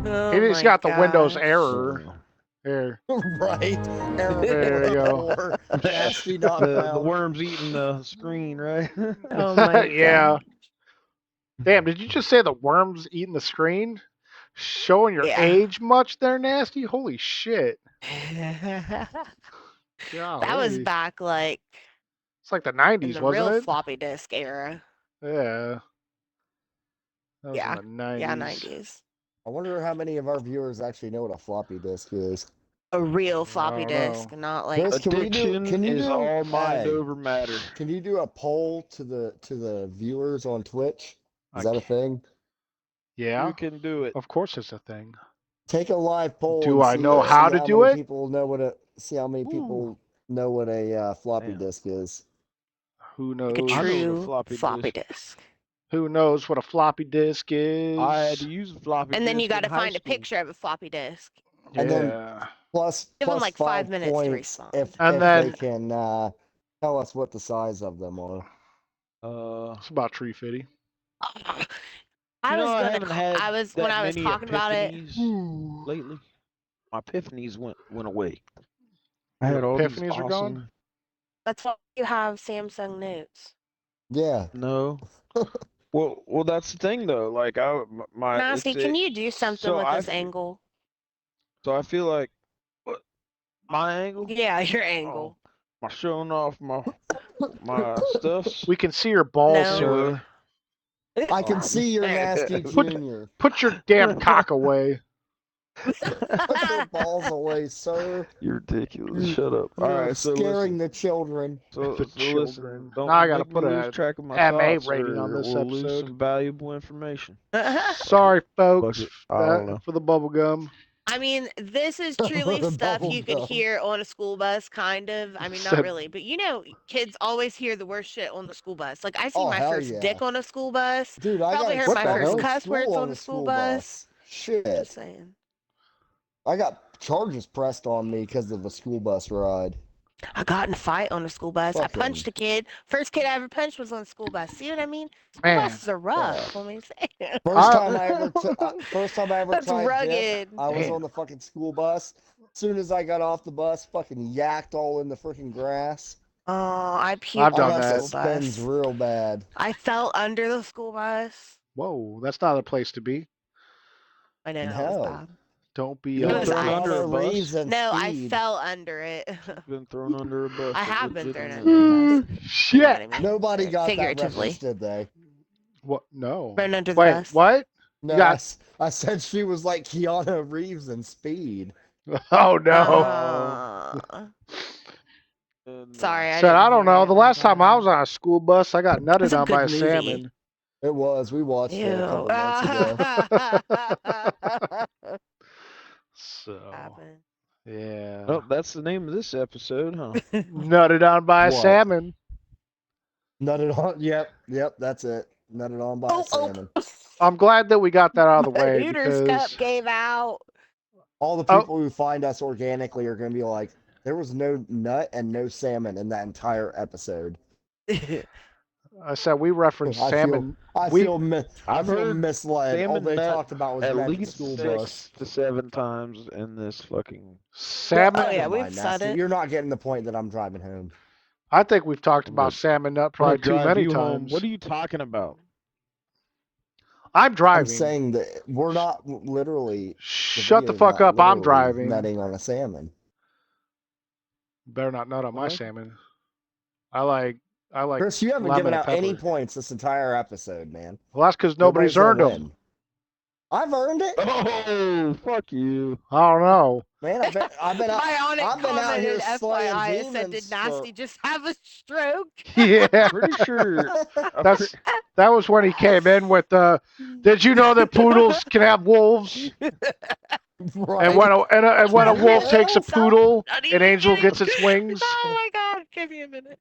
Oh He's my got the Windows gosh. error. Here. Right. Error There you go. 404. Nasty not the found. worms eating the screen, right? Oh my Yeah. god. Damn, did you just say the worms eating the screen? Showing your Yeah. age much there, Nasty? Holy shit. That was Golly. back like It's like the in 90s, the wasn't real it? floppy disk era. Yeah. That was in Yeah. the 90s. Yeah, 90s. I wonder how many of our viewers actually know what a floppy disk is. A real I floppy don't disk, know. not like Chris, Addiction can you is do all mind hey, over matter. can you do a poll to the viewers on Twitch? Is I that a can't. thing? Yeah, You can do it. of course it's a thing. Take a live poll Do and I know Yeah. how see to how do many it? people know what Ooh, a floppy Damn. disk is. who a I knows? know what a true floppy floppy disk. disk. Who knows what a floppy disk I had is? to use a floppy And then you disk got in to high find a school. picture of a floppy disk. And then Yeah. plus Give them plus like 5 5 minutes to points respond. And if they then can tell us what the size of them are. it's about tree fitty. I was I gonna. haven't had I was when that I was many talking about it. epiphanies lately. My epiphanies went away. I Your had all these epiphanies are gone? awesome. That's why you have Samsung Notes. Yeah. No. Well, that's the thing though. Like my Nasty, it's can a you do something with this angle? so I feel like what my angle. Yeah, your Oh, angle. my showing off my stuffs. We can see your balls, No. sir. Anyway, I can see your nasty Put junior. put your damn cock away. Put your balls away, sir. you're ridiculous. Shut up. All You're right, so scaring listen. the children. The So listen. children. Now I Don't gotta make me put lose a track of my MA thoughts, rating on or this we'll lose episode. some valuable information. Sorry, Fuck folks, it. I don't know. for the bubble gum. I mean, this is truly The stuff bubble you could gum. hear on a school bus, kind of. I mean, not Said, really, but kids always hear the worst shit on the school bus. Like, I seen Oh my hell first yeah. dick on a school bus. Dude, I got Probably heard What my the first expelled hell? from cuss words school on on the a school school bus. bus. Shit. Just saying. I got charges pressed on me because of a school bus ride. I got in a fight on a school bus. I Fucking punched a kid. First kid I ever punched was on a school bus. See what I mean? School Man, buses are yeah. rough. Let me say. First time I ever That's tried dip, rugged. I was damn. on the fucking school bus. Soon as I got off the bus, fucking yacked all in the freaking grass. Oh, I I've puked I done on the got the that. school spins bus. real bad. I fell under the school bus. Whoa, that's not a place to be. I know In that was hell. bad. Don't be. You It been was thrown ice. under a Keanu bus? Reeves and No, I Speed. fell under it. You've been thrown under a bus. I have been thrown under legitimately. a bus. You know Shit. what I mean? Nobody got that reference, Figuratively. did they? What? No. Thrown under the Wait, bus. what? No, You got. I said she was like Keanu Reeves and Speed. Oh no. Sorry, I Said didn't I don't hear know. it. The My last time I bad. was on a school bus, I got nutted It's a on by good a movie. salmon. It was. We watched it a Ew. couple months ago. So Happened. yeah. Well, that's the name of this episode, huh? Nutted on by a What? salmon. Nutted on. Yep, that's it. Nutted on by a salmon. I'm glad that we got that out of the My way Hooters cup because gave out. All the Oh. people who find us organically are going to be like, there was no nut and no salmon in that entire episode. I said we referenced salmon. I We- feel misled. All salmon they nut talked about was at magic least school 6 bus. to 7 times in this fucking. Salmon. Oh, yeah, Come we've on, said Nasty. it. You're not getting the point that I'm driving home. I think we've talked I'm about gonna- salmon nut I'm gonna probably too drive many you home. times. What are you talking about? I'm driving. I'm saying that we're not literally. Shut the video's fuck not up. I'm literally driving. Nutting on a salmon. Better not nut on my What? salmon. I like Chris, you haven't lemon given and out any pepper. points this entire episode, man. Well, that's because nobody's gonna earned them. win. I've earned it. Oh, fuck you. I don't know. Man, I've been out here commented slaying FYI. It demons. said, "Did Nasty just have a stroke?" Yeah. Pretty sure. That's that was when he came in with the. Did you know that poodles can have wolves? Right. And when a wolf takes a Stop. poodle, Not an even angel kidding. gets its wings. Oh my god, give me a minute.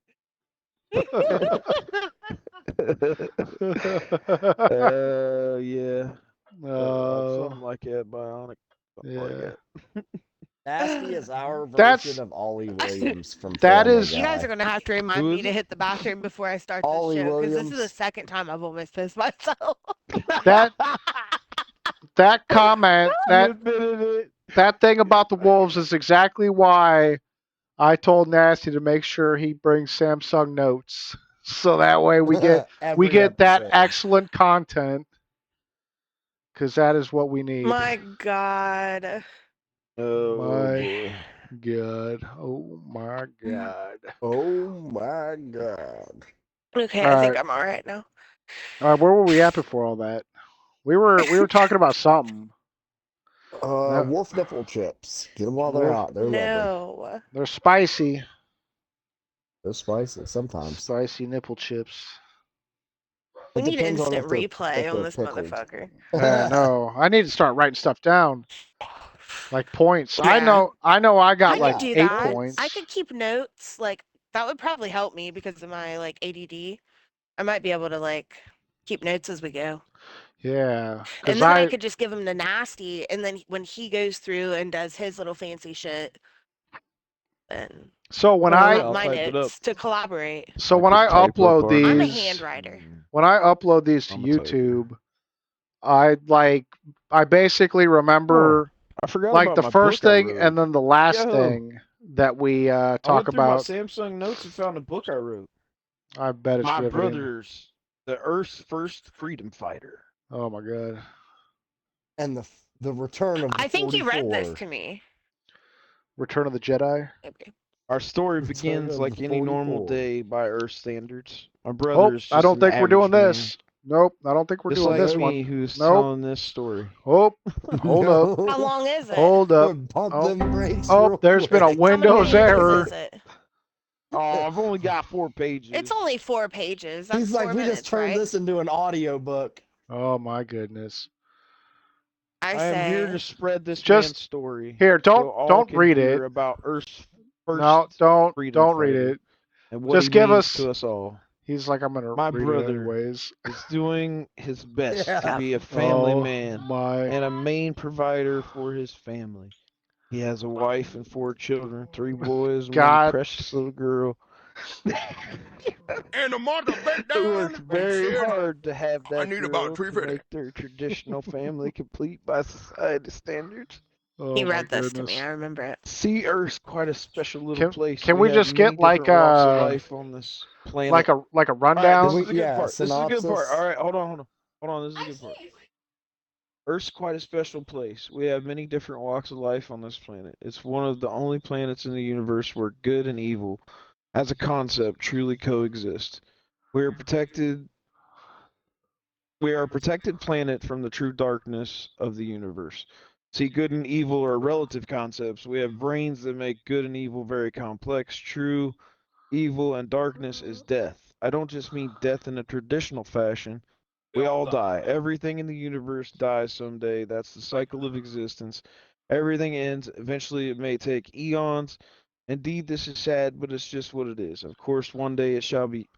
Yeah. Oh, Something like that, bionic. Something like yeah. that. Nasty is our That's- version of Ollie Williams from that Family is- Guy. You guys are gonna have to remind Who me is to it? hit the bathroom before I start Ollie this show because this is the Williams. second time I've almost pissed myself. That comment You admitted it. that thing about the wolves is exactly why I told Nasty to make sure he brings Samsung notes, so that way we get Every that episode. excellent content, because that is what we need. My god. Oh My boy. God. Oh my God. Oh my god. Okay, All I think right. I'm all right now. All right, where were we at before all that? We were talking about something. No. Wolf nipple chips. Get them while they're Wolf- hot. They're lovely. No. They're spicy. They're spicy sometimes. Spicy nipple chips. We It need depends on instant if they're- replay if on they're this pickled. motherfucker. No, I need to start writing stuff down, like points. I Yeah. know. I got I like could do 8 that. points. I could keep notes. Like that would probably help me because of my like ADD. I might be able to like keep notes as we go. Yeah, And because then I could just give him the nasty, and then when he goes through and does his little fancy shit, then so when I'll I have I'll my type it notes to collaborate. so when I could type up upload our I'm a these notes. handwriter. when I upload these to I'm a typer. YouTube, I basically remember I forgot like about the my first book I thing wrote. and then the last Yo. thing that we I talk went through about. my Samsung notes and found a book I wrote. I bet it's My riveting. brothers, the Earth's first freedom fighter. Oh my God. And the return of the I think you read this 44. to me. Return of the Jedi. Maybe. Our story Return begins of like the any normal 44. day by Earth standards. My Oh, brother is just I don't an think we're doing average man, this. Nope, I don't think we're just doing like this me, one. who's Nope. telling this story. Oh, hold up. How long is it? Hold up. Pump Oh, them brakes oh, real there's been a quick. How many Windows pages error. is it? Oh, I've only got 4 pages. It's only 4 pages. That's He's like, 4 we minutes, just turned right? this into an audio book. Oh my goodness. I I am here say. to spread this Just- man's story. Here, so don't all don't can read hear it. about Earth's first No, don't freedom read fighter it. and what Just he give means us- to us all. He's like, I'm gonna My read brother. it anyways. Is doing his best Yeah. to be a family Oh man my. and a main provider for his family. He has a wife and 4 children, 3 boys and God. one precious little girl. And the mother bent Who down works and very said, hard to have that need girl about to 350. make their traditional family complete by society standards. Oh He my read this to goodness. me. I remember it. See, Earth's quite a special little place. can we have just get many like different walks of a- life on this planet. Like a All right, rundown. this is the good Yeah, part. This is the good part. synopsis. All right, hold on. Hold on, this is a good part. Earth's quite a special place. We have many different walks of life on this planet. It's one of the only planets in the universe where good and evil, as a concept, truly coexist. We are protected. We are a protected planet from the true darkness of the universe. See, good and evil are relative concepts. We have brains that make good and evil very complex. True evil and darkness is death. I don't just mean death in a traditional fashion. We all die. Everything in the universe dies someday. That's the cycle of existence. Everything ends. Eventually, it may take eons. Indeed, this is sad, but it's just what it is. Of course, one day it shall be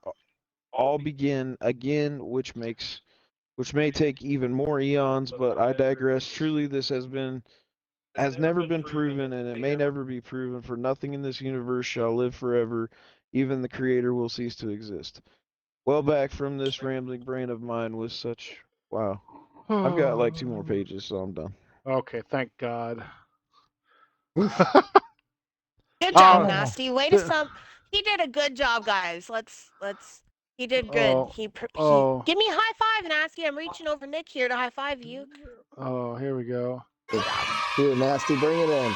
all begin again, which may take even more eons, but I digress. Truly, this has never been proven, and it may never be proven, for nothing in this universe shall live forever. Even the Creator will cease to exist. Well, back from this rambling brain of mine with such. Wow. I've got like 2 more pages, so I'm done. Okay, thank God. Good job, Oh, Nasty. Way to sum. He did a good job, guys. Let's. He did good. oh, He. oh, Give me a high five, Nasty. I'm reaching over Nick here to high five you. oh, here we go. Good job. Here, Nasty, bring it in.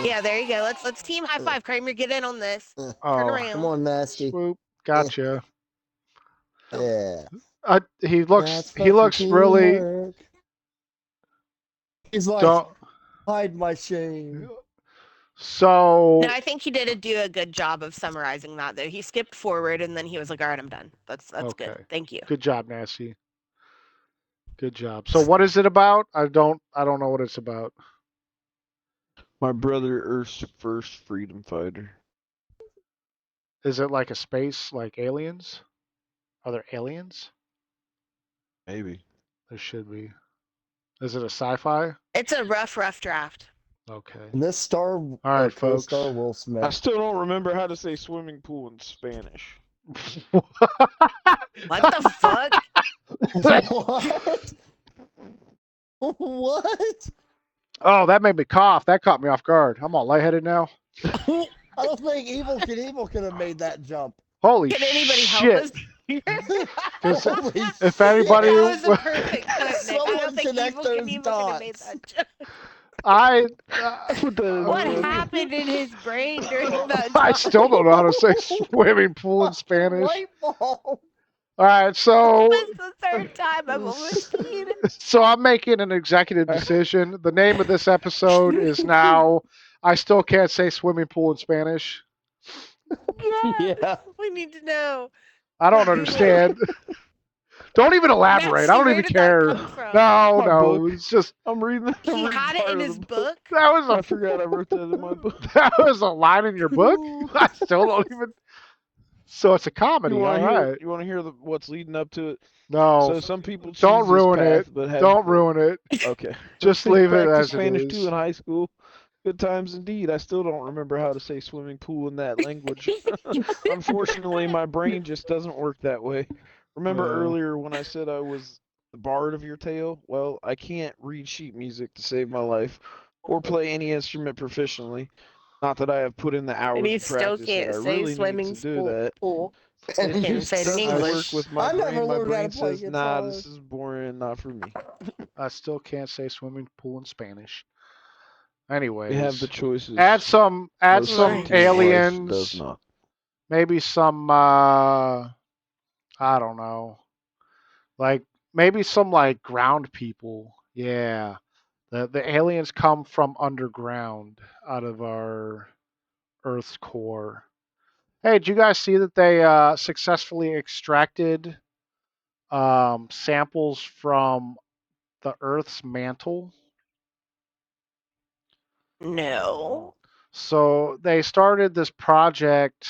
Yeah, there you go. Let's team high five. Kramer, get in on this. Turn Oh, around. Come on, Nasty. swoop, gotcha. Yeah. He That's fucking looks really teamwork. He's like, don't. hide my shame. So No, I think he did do a good job of summarizing that though. He skipped forward and then he was like, "All right, I'm done." That's okay. good. Thank you. Good job, Nasty. Good job. So what is it about? I don't know what it's about. My brother, Earth's first freedom fighter. Is it like a space, like aliens? Are there aliens? Maybe. There should be. Is it a sci-fi? It's a rough draft. Okay. And this star, All right, folks. co-star Will I Smith. still don't remember how to say swimming pool in Spanish. What the fuck? What? What? Oh, that made me cough. That caught me off guard. I'm all lightheaded now. I don't think Evil could have made that jump. Holy Can anybody shit. help us? Holy If anybody, That was a perfect quote, Nick. I Someone don't think connect Evil those could have made dots. that joke. What What happened in his brain during that I time? still don't know how to say swimming pool in Spanish. Light bulb. All right, so This is the third time I've almost peed. so I'm making an executive decision. The name of this episode is now I still can't say swimming pool in Spanish. Yeah. We need to know. I don't understand. Don't even elaborate. I Nasty, don't where even did that care. come from? No, My no. book. It's just I'm reading. He had it in his book. that was I a forgot I wrote that in my book. that was a line in your book. I still don't even. So it's a comedy. You All want to hear? right. You want to hear what's leading up to it? No, So some people choose don't this ruin path, it. but have Don't ruin it. Okay. Just leave it Practice as it Spanish is. too in high school. Good times indeed. I still don't remember how to say swimming pool in that language. Unfortunately, my brain just doesn't work that way. Remember earlier when I said I was the bard of your tale? Well, I can't read sheet music to save my life or play any instrument proficiently. Not that I have put in the And hours he of still practice that can't I say really need to swimming do that. pool. It And Can't you just say it in still- doesn't English. work with my I never brain. My learned how brain to play says, nah, guitar. this is boring, not for me. I still can't say swimming pool in Spanish. We have Anyways, the choices. add some Most Right. team life aliens. does not. Maybe some I don't know. Like maybe some like ground people. Yeah. The aliens come from underground out of our Earth's core. Hey, did you guys see that they successfully extracted samples from the Earth's mantle? No. So they started this project.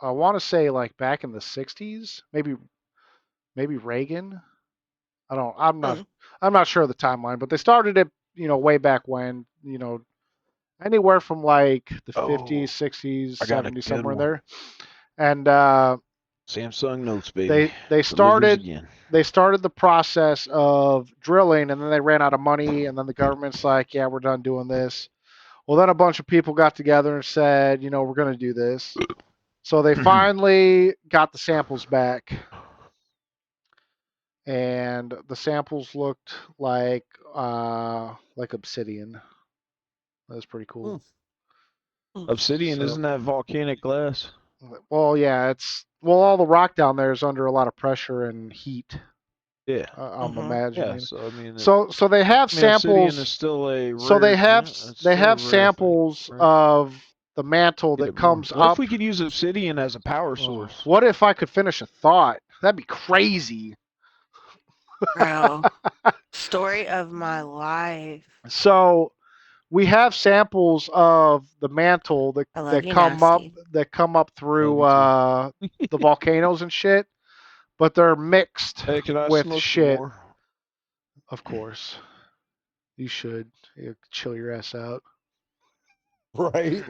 I want to say like back in the '60s, maybe Reagan. I'm not. Mm. I'm not sure of the timeline, but they started it. Way back when. Anywhere from like the '50s, '60s, I got a '70s, good somewhere in one. there. And Samsung Notes, baby. they Delivers started again. they started the process of drilling, and then they ran out of money, and then the government's like, yeah, we're done doing this. Well, then a bunch of people got together and said, we're going to do this. So they finally got the samples back, and the samples looked like obsidian. That was pretty cool. Obsidian, So- isn't that volcanic glass? Well, yeah, all the rock down there is under a lot of pressure and heat. Yeah. I'm Mhm. imagining. Yeah. So I mean, So they have obsidian samples. is still a rare. So they have it's they still a have rare samples thing, right? of the mantle Get that it more. comes What up. if we could use obsidian as a power source? What if I could finish a thought? That'd be crazy. Bro, story of my life. So we have samples of the mantle I love that you, come up nasty. through Love the volcanoes and shit, but they're mixed Hey, can I with smoke some shit. more? Of course, you should. Chill your ass out. Right.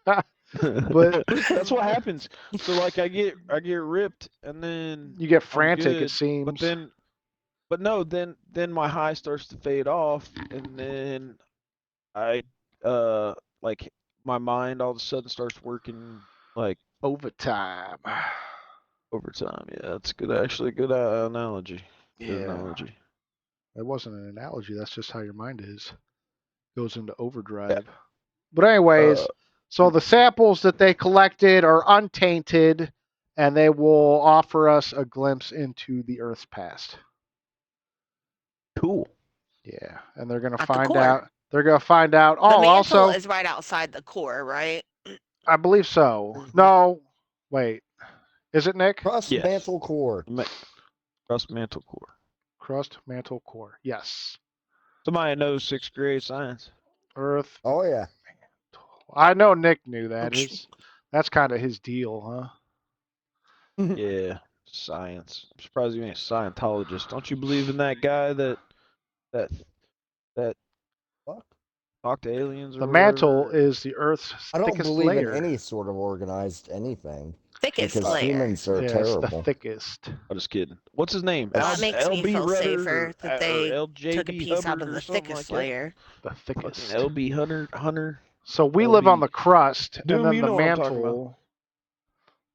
But that's what happens. So like I get ripped and then you get I'm frantic. good, It seems. but no, then my high starts to fade off and then I like my mind all of a sudden starts working like Overtime. overtime. Yeah, that's good. Actually, good analogy. Good Yeah, analogy. that wasn't an analogy. That's just how your mind is. Goes into overdrive. Yeah. But anyways, so the samples that they collected are untainted, and they will offer us a glimpse into the Earth's past. Cool. Yeah, and they're gonna At the find core. out. They're gonna find out. The Oh, mantle also, is right outside the core, right? I believe so. Mhm. No, wait, is it Nick? Crust Yes. mantle core. Crust mantle core. Crust, mantle, core. Yes. Somebody knows 6th grade science. Earth. Oh yeah. I know Nick knew that. That's kind of his deal, huh? Yeah, science. I'm surprised you ain't a Scientologist. Don't you believe in that guy that that What? talked to aliens or The whatever? mantle is the Earth's I don't thickest believe layer. in any sort of organized anything Thickest because layer. humans are Yeah, it's the terrible. thickest. I'm just kidding. What's his name? Well, Well, that makes me LB feel Rudder safer that or they took a LJB piece out Hubbard of or the something like thickest that. layer. The Fucking thickest. LB Hunter. So we live on LB. the crust, and Doom, then you the know what I'm talking about. mantle.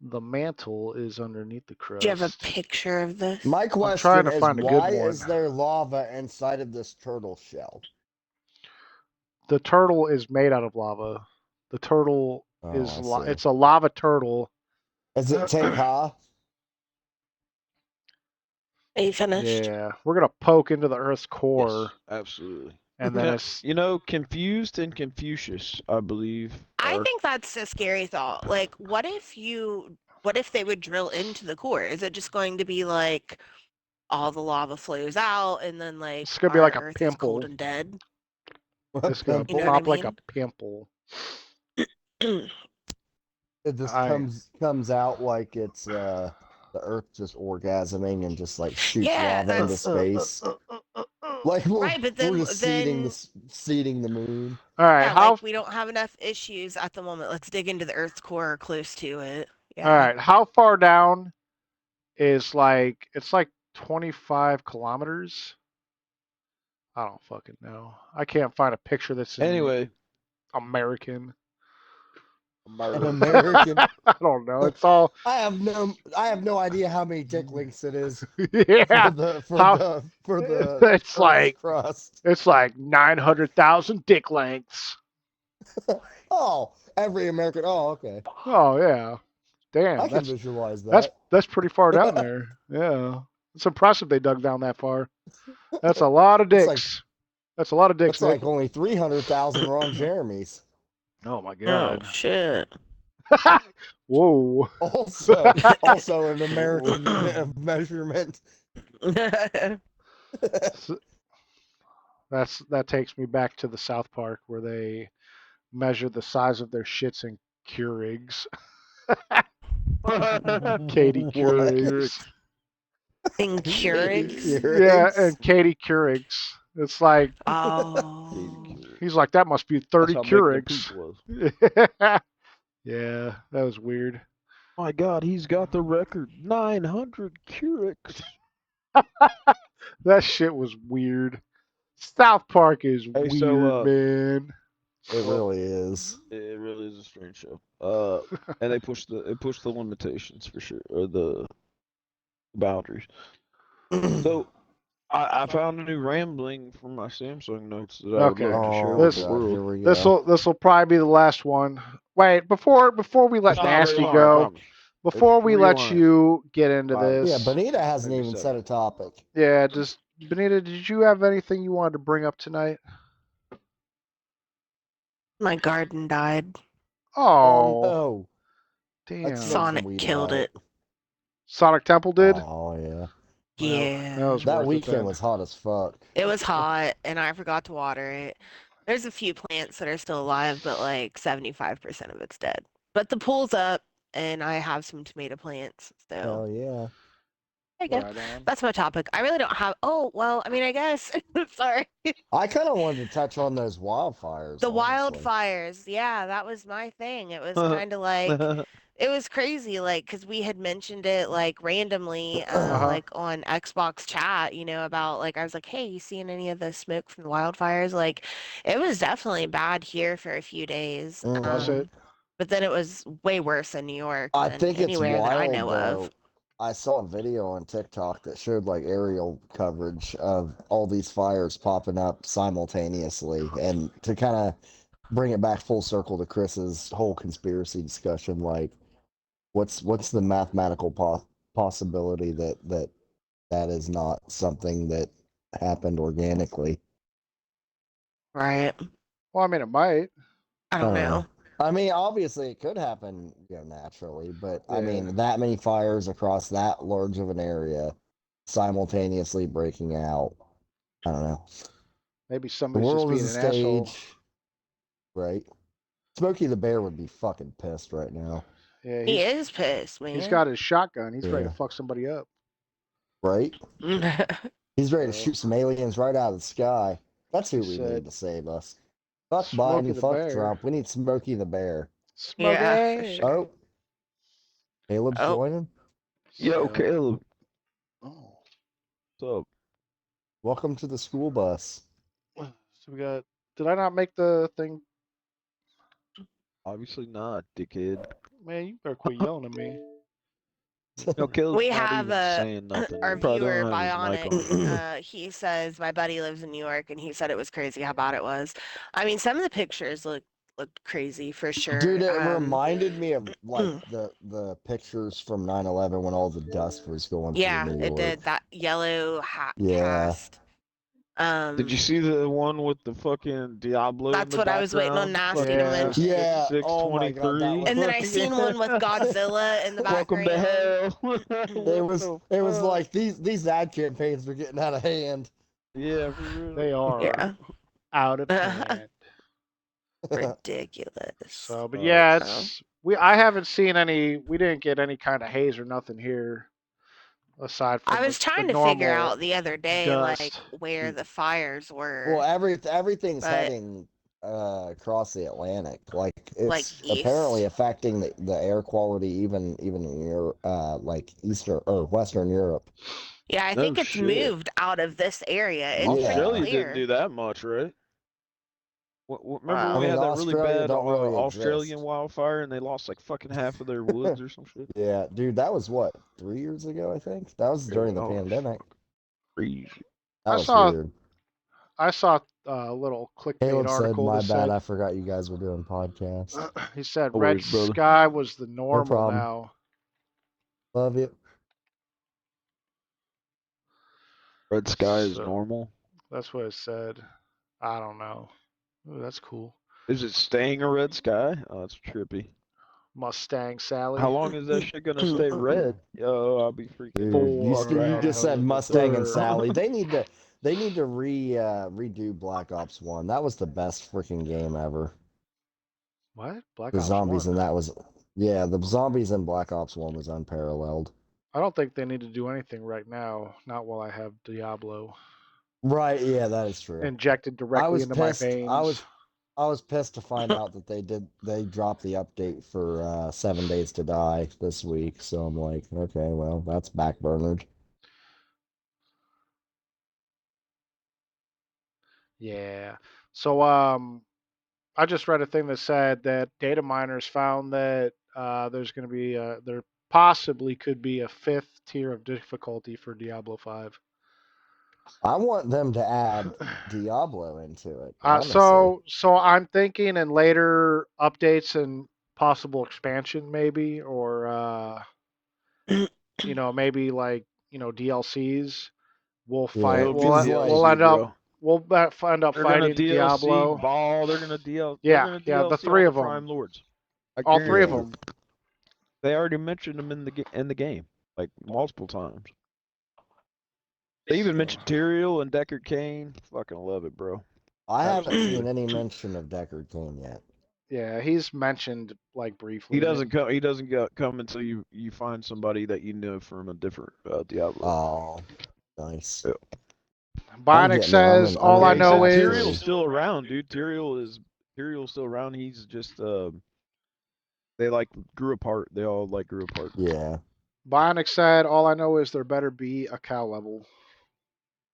The mantle is underneath the crust. Do you have a picture of this? My trying question to is, find a good why one. is there lava inside of this turtle shell? The turtle is made out of lava. The turtle is I see. it's a lava turtle. Is it Tenka? Are you finished? Yeah, we're gonna poke into the Earth's core, Yes, absolutely. and then it's Confused and Confucius, I believe. I think that's a scary thought. Like, what if they would drill into the core? Is it just going to be like all the lava flows out and then like it's gonna be our like a Earth is cold pimple. and dead? It's gonna You know what I pop like a mean? pimple. It just comes out like it's the Earth just orgasming and just like shoots Yeah, lava into that's space. Like right. But we're then just seeding the moon. All right, yeah, how like we don't have enough issues at the moment. Let's dig into the Earth's core or close to it. Yeah. all right, how far down is it's like 25 kilometers? I don't fucking know. I can't find a picture that's in Anyway, American. An American. I don't know. It's all I have no idea how many dick links it is yeah. for the It's Earth's like crust. it's like 900,000 dick lengths. Oh, every American. Oh, okay. Oh yeah. Damn, I can visualize that's that. pretty far down there. Yeah. It's impressive they dug down that far. That's a lot of It's like dicks. That's a lot of dicks, it's Nick. like only 300,000 Ron Jeremy's. Oh my Oh god. shit. Whoa. Also an American unit of measurement. That takes me back to the South Park where they measure the size of their shits in Keurigs. Katie What? Keurigs. In Keurigs? Yeah, and Katie Keurigs. It's like Oh. he's like that must be that's 30 how big the Keurigs. poop was. Yeah, that was weird. My God, he's got the record 900 Keurigs. That shit was weird. South Park is Hey, weird, so, man. It really is. It really is a strange show. And they pushed the limitations for sure, or the boundaries. So I found a new rambling from my Samsung notes that I would Okay. love to share Oh with This the god, here world. we this go. will probably be the last one. Wait, before we let No, there's Nasty more, I go, promise. It's before we three let lines, you get into 5 Yeah, this, Bonita hasn't maybe even 7. set a topic. yeah, just Benita, did you have anything you wanted to bring up tonight? My garden died. Oh Oh, no. Let's damn. smoke some Sonic weed killed about it. it. Sonic Temple did? Oh yeah. Well, that Yeah. was That worth it weekend then. was hot as fuck. It was hot and I forgot to water it. There's a few plants that are still alive, but like 75% of it's dead. But the pool's up and I have some tomato plants. So Hell yeah. there you go. Right on. That's my topic. I really don't have, oh, well, I mean, I guess. Sorry. I kind of wanted to touch on those wildfires, The honestly. wildfires. Yeah, that was my thing. It was kind of like, it was crazy, like, because we had mentioned it like randomly, Uh-huh. like on Xbox chat, about like, I was like, hey, you seeing any of the smoke from the wildfires? Like, it was definitely bad here for a few days. Was Mhm. it? But then it was way worse in New York I than think it's anywhere that I wild know of. though. I saw a video on TikTok that showed like aerial coverage of all these fires popping up simultaneously. And to kind of bring it back full circle to Chris's whole conspiracy discussion, like what's the mathematical possibility that is not something that happened organically? Right. Well, I mean, it might. I I don't don't know. know. I mean, obviously it could happen, naturally, but I Yeah. mean, that many fires across that large of an area simultaneously breaking out. I don't know. Maybe The somebody's just world is being a an asshole. stage, right? Smokey the Bear would be fucking pissed right now. Yeah, He is pissed, he's man. got his shotgun. He's ready Yeah, to fuck somebody up. right? He's ready to So shoot some aliens right out of the sky. That's he who we need said, to save us. Fuck Smokey Biden, the fuck Bear. Trump. We need Smokey the Bear. Yeah, for Smokey. sure. Oh, Caleb's Oh, joining. Yo, Yep. Caleb, Oh. what's up? Welcome to the school bus. So we got. Did I not make the thing? Obviously not, dickhead. Man, you better quit yelling at me. No, Caleb's we not have even saying nothing. our He probably viewer don't have his mic Bionic. on. He says my buddy lives in New York, and he said it was crazy how bad it was. I mean, some of the pictures looked crazy for Dude, sure. it reminded me of like the pictures from 9/11 when all the dust was going through Yeah, New it York. did that yellow Yeah. cast. Did you see the one with the fucking Diablo in That's the what I was waiting on background? Nasty to Yeah. Fucking mention. Yeah. Oh my god, that 6623. was And then I Fucking seen one with Godzilla in the welcome to background. hell. it What was the it was fuck? like these ad campaigns were getting out of hand. Yeah, for real. They are Yeah. out of hand. Ridiculous. So, but yeah, Oh. it's we. I haven't seen any. We didn't get any kind of haze or nothing here aside I from was the trying to figure normal out the other day, like, dust. where the fires Well, were, everything's but heading across the Atlantic. Like like it's apparently east. affecting the air quality even in Europe, like Eastern or Western Europe. Yeah, I No think it's shit. moved out of this area. It's pretty Yeah. Australia didn't clear. do that much, right? Remember when I we Wow. mean, had that really Australia bad don't really Australian exist. wildfire and they lost like fucking half of their woods or some shit? Yeah, dude, that was what, 3 years ago, I think? That was Yeah, during the that was pandemic. fucking crazy. That I was saw. weird. I saw a little clickbait Caleb said, article my that bad, said I forgot you guys were doing podcast. he said No red worries, brother. sky was the No normal problem. now. Love you. Red sky is So normal. that's what it said. I don't know. Ooh, that's cool. Is it staying a red sky? Oh, that's trippy. Mustang How Sally. long is that shit gonna stay red? Yo, I'll be freaking Dude, the fuck you just said Mustang and Forever. Sally. They need to redo Black Ops 1. That was the best freaking game ever. What? Black The Ops zombies 1? in that was yeah, the zombies in Black Ops 1 was unparalleled. I don't think they need to do anything right now. Not while I have Diablo Right, yeah, that is true. injected I directly was into my pissed. veins. I was pissed to find out that they dropped the update for 7 Days to Die this week. So I'm like, okay, well, that's backburnered. Yeah. So I just read a thing that said that data miners found that there's going to be there possibly could be a 5th tier of difficulty for Diablo 5. I want them to add Diablo into it. Honestly. So I'm thinking in later updates and possible expansion maybe, or maybe like DLCs. We'll Yeah, fight. It'll be because We'll like end up. bro. We'll end up They're gonna fighting DLC Diablo. Ball. They're gonna Yeah, the DLC 3 all the of them. Prime Lords. I All 3 of Yeah. them. They already mentioned them in the game like multiple times. They even mentioned Tyrael and Deckard Cain. Fucking love it, bro. I haven't Absolutely. seen any mention of Deckard Cain yet. Yeah, he's mentioned like briefly. He doesn't come. He doesn't come until you find somebody that you know from a different Diablo. Oh, nice. Yeah. Bionic getting it. says, I'm all in I Yeah, he said know Tyrael's is. still around, dude. Tyrael's still around. He's just they like grew apart. They all like grew apart. Yeah. Bionic said, all I know is there better be a cow level.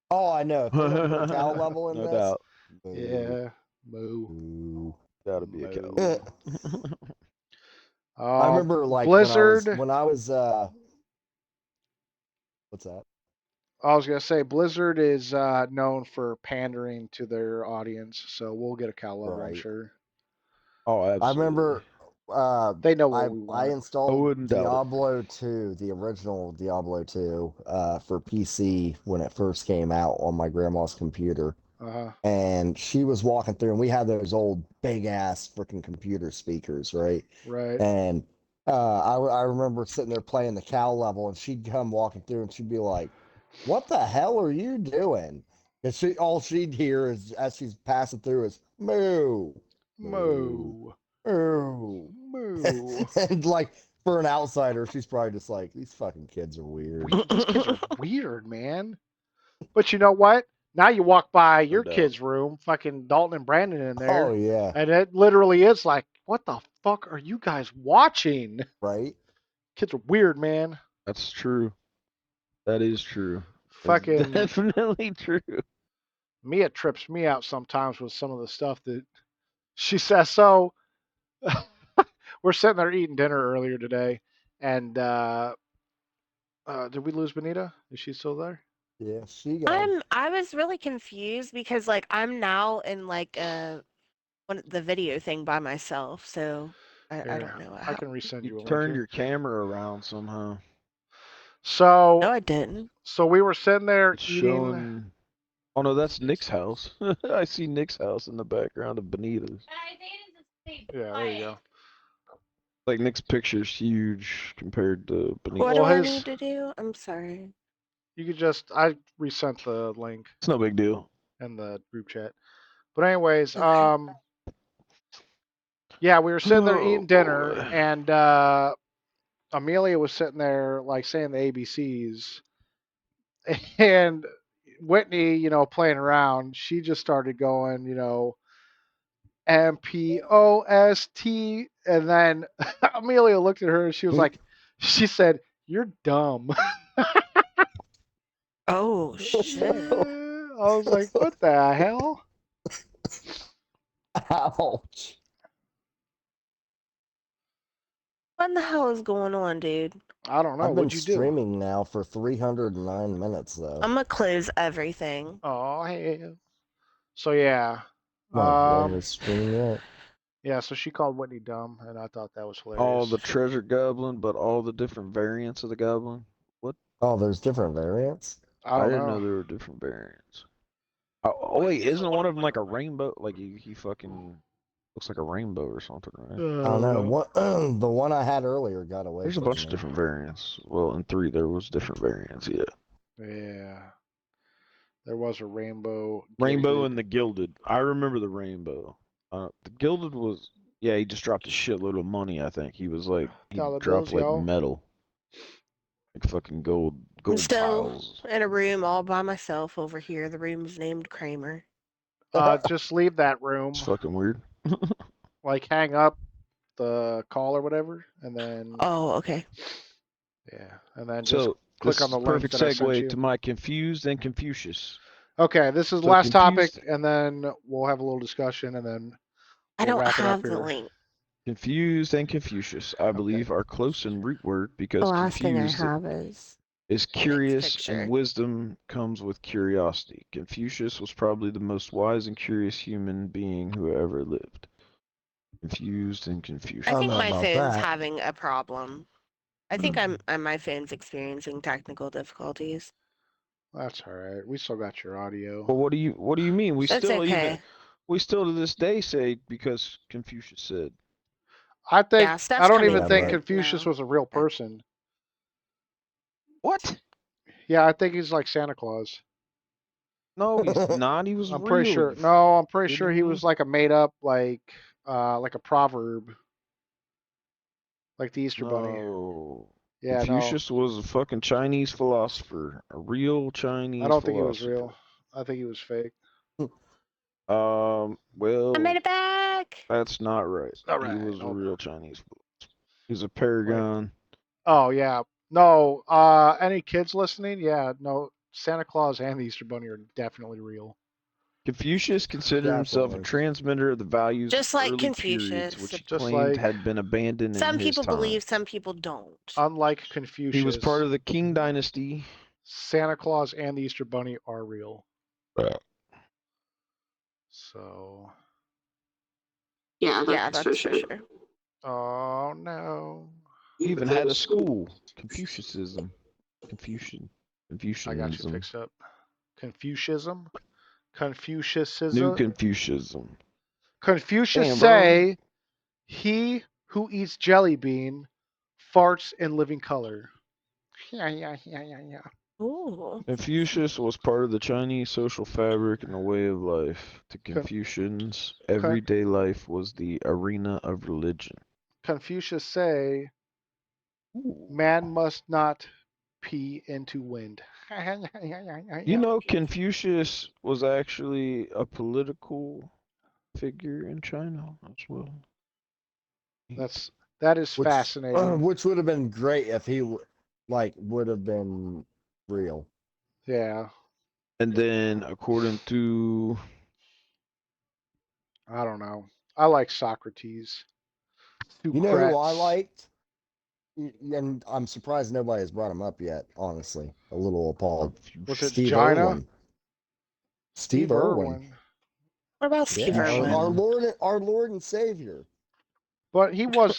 Oh, I know. If they don't put a cow level in No this. doubt. Yeah. Moo. Ooh. Gotta be a cow. Moo. I remember like Blizzard. when I was what's that? I was gonna say Blizzard is known for pandering to their audience, so we'll get a cow level, I'm Right. sure. Oh, absolutely. I remember They know what we want. I installed wouldn't doubt it. Diablo 2, the original Diablo 2, for PC when it first came out on my grandma's computer. Uh-huh. And she was walking through, and we had those old big ass freaking computer speakers, right? Right. And I remember sitting there playing the cow level, and she'd come walking through, and she'd be like, "What the hell are you doing?" And all she'd hear is as she's passing through is moo, Moo. moo. Moo. And like for an outsider, she's probably just like, "These fucking kids are weird." These kids are weird, man. But you know what? Now you walk by your doubt. kid's room, fucking Dalton and Brandon in there, Oh yeah, and it literally is like, what the fuck are you guys watching? right. Kids are weird, man. That's true. That is true. That's Fucking definitely true. Mia trips me out sometimes with some of the stuff that she says. So we're sitting there eating dinner earlier today, and did we lose Benita? Is she still there? Yeah, she got. I was really confused because like I'm now in like the video thing by myself, so I don't know what I can happened. resend You you a link turn here. your camera around somehow. So No, I didn't. So we were sitting there It's eating. showing. Oh no, that's Nick's house. I see Nick's house in the background of Benita's. Yeah, there you go. Like Nick's picture's huge compared to Benita's. What do Well, I his need to do? I'm sorry. you could just I resent the link It's no big deal. in the group chat. But anyways, Okay. yeah, we were sitting there Oh eating dinner, boy. and Amelia was sitting there like saying the ABCs, and Whitney, playing around. She just started going, MPOST, and then Amelia looked at her and she said, "You're dumb." Oh shit. I was like, "What the hell?" Ouch. What in the hell is going on, dude? I don't know. I've been What'd you do? streaming now for 309 minutes though. I'm gonna close everything. Oh, hell. So yeah, No, you haven't streamed yet. yeah. So she called Whitney dumb, and I thought that was hilarious. All the treasure goblin, but all the different variants of the goblin. What? Oh, there's different variants. I I don't didn't know. know there were different variants. Oh wait, isn't one of them like a rainbow? Like he fucking looks like a rainbow or something, right? I don't know. What the one I had earlier got away. There's a from bunch me. of different variants. Well, in 3 there was different variants. Yeah. Yeah. There was a rainbow. Rainbow gilded. and the gilded. I remember the rainbow. The gilded was he just dropped a shitload of money. I think he was like he Dollar dropped bills, like y'all. metal, like fucking I'm gold still piles. in a room all by myself over here. The room's named Kramer. Just leave that room. It's fucking weird. Like hang up the call or whatever, and then Oh, okay. yeah, and then just So click this on is the a link perfect that I sent segue you. to my confused and Confucius. Okay, this is the So last topic, confused, and then we'll have a little discussion, and then I we'll don't wrap it up have the here. link. Confused and Confucius, I believe, are close in root word The because last thing I confused have is is the next curious and picture. wisdom comes with curiosity. Confucius was probably the most wise and curious human being who ever lived. Confused and Confucius. I I don't think know my about phone's that. having a problem. I think my phone's experiencing technical difficulties. That's all right. We still got your audio. Well, what do you mean? That's okay. We still to this day say because Confucius said. I think Yeah, I stuff's don't coming even Yeah, think but through Confucius now. was a real Okay. person. What? Yeah, I think he's like Santa Claus. No, he's not. He was I'm pretty real. sure. No, I'm pretty sure Kidding he me? was like a made up like a proverb, like the Easter Bunny. No. Yeah, no, Confucius was a fucking Chinese philosopher, a real I Chinese don't think he was philosopher. real. I think he was fake. I made Well, it back. that's not right. All He right. was a Hold real on. Chinese philosopher. He's a Wait. paragon. Oh yeah. No. Any kids listening? Yeah. No. Santa Claus and the Easter Bunny are definitely real. Confucius considered himself a definitely. transmitter of the values of Just like early periods, Confucius. which he Just claimed like, had been abandoned in Some his people time. believe, some people don't. unlike He was part Confucius, of the Qing dynasty. Santa Claus and the Easter Bunny are real. Yeah. So. Yeah, that's for sure. Oh no. He even had a school, Confucianism. Confucian. I got you Confucianism. fixed up. Confucianism. New Confucianism. Confucianism. Confucius Damn, bro. say, he who eats jelly bean farts in living color. Yeah. Ooh. Confucius was part of the Chinese social fabric and the way of life. To Con- Confucians, con- everyday life was the arena of religion. Confucius say, Ooh. man must not pee into wind. You know, Confucius was actually a political figure in China as well. That is Which fascinating. which would have been great if he would have been real. Yeah. And then, according to I don't know. I like Socrates. You know who I Socrates. liked? And I'm surprised nobody has brought him up yet, honestly. A little appalled. Was it Confucius, Steve Gina? Irwin. Steve Steve Irwin. Irwin. What about Steve Yeah, our Irwin? Lord and Savior. But he what?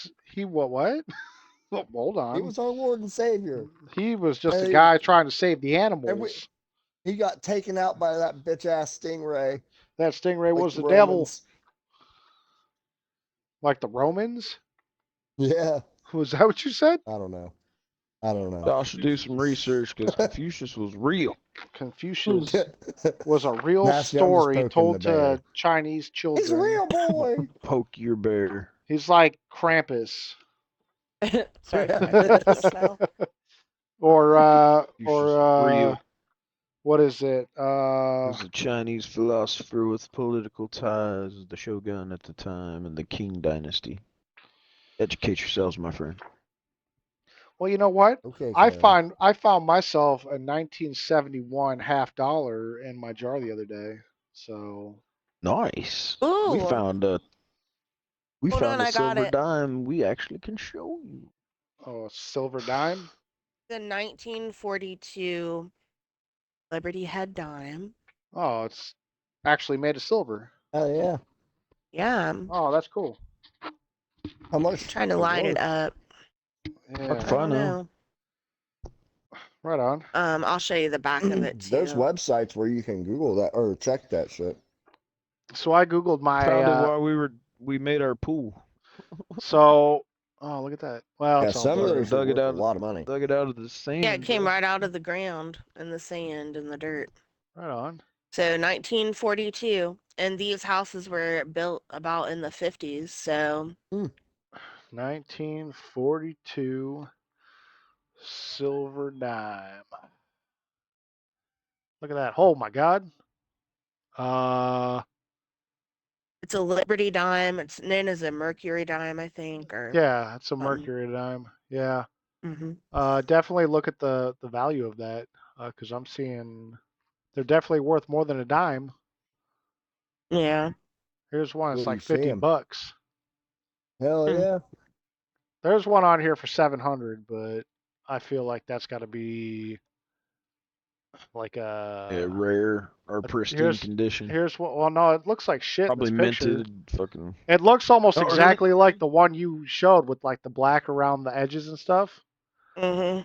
Well, hold He on. was our Lord and Savior. He was just a And, guy trying to save the and we, animals. he got taken out by that bitch ass stingray, That stingray like was the the devil, Romans. like the Romans. Yeah, Was that what you said? I don't know. I don't know. y'all should do some research because Confucius was real. Confucius was a real Nasty, I'm just story poking the told bear. to Chinese He's a children. real boy. Poke your bear. He's like Krampus. Sorry, Krampus. No. Confucius was real. What is it? He was a Chinese philosopher with political ties, the shogun at the time, and the Qing dynasty. Educate yourselves, my friend. Well, you know what? Okay, I Karen. found myself a 1971 half-dollar in my jar the other day. So Nice. We Ooh. found a Hold on, I got silver it. dime we actually can show you. a silver dime. The 1942 Liberty Head dime. Oh, it's actually made of silver. Oh yeah. Yeah, I'm Oh, that's cool. How much trying to is it line it worth? up. Yeah, Fuck if I I don't know. know. right on. I'll show you the back of it There's too. websites where you can Google that or check that shit. So I googled my Found it while we made our pool. so oh, look at that. Well, Yeah, it's all some of blurry. those are worth a lot of money. Dug it out of the Yeah, it sand, came bro. right out of the ground in the sand and the dirt. Right on. So 1942, and these houses were built about in the 50s. So 1942 silver dime. Look at that. Oh my God. Uh, it's a Liberty dime. It's known as a Mercury dime, I think, or yeah, it's a something. mercury dime. Yeah. Mm-hmm. Definitely look at the value of that because I'm seeing they're definitely worth more than a dime. Yeah. Here's one. Where It's do you like see 50 them? bucks. Hell yeah. There's one on here for 700, but I feel like that's got to be like Yeah, rare or pristine condition. Here's what. Well, no, it looks like shit Probably in this picture. minted. Fucking. It looks almost Oh, really? exactly like the one you showed with like the black around the edges and stuff. Mm-hmm.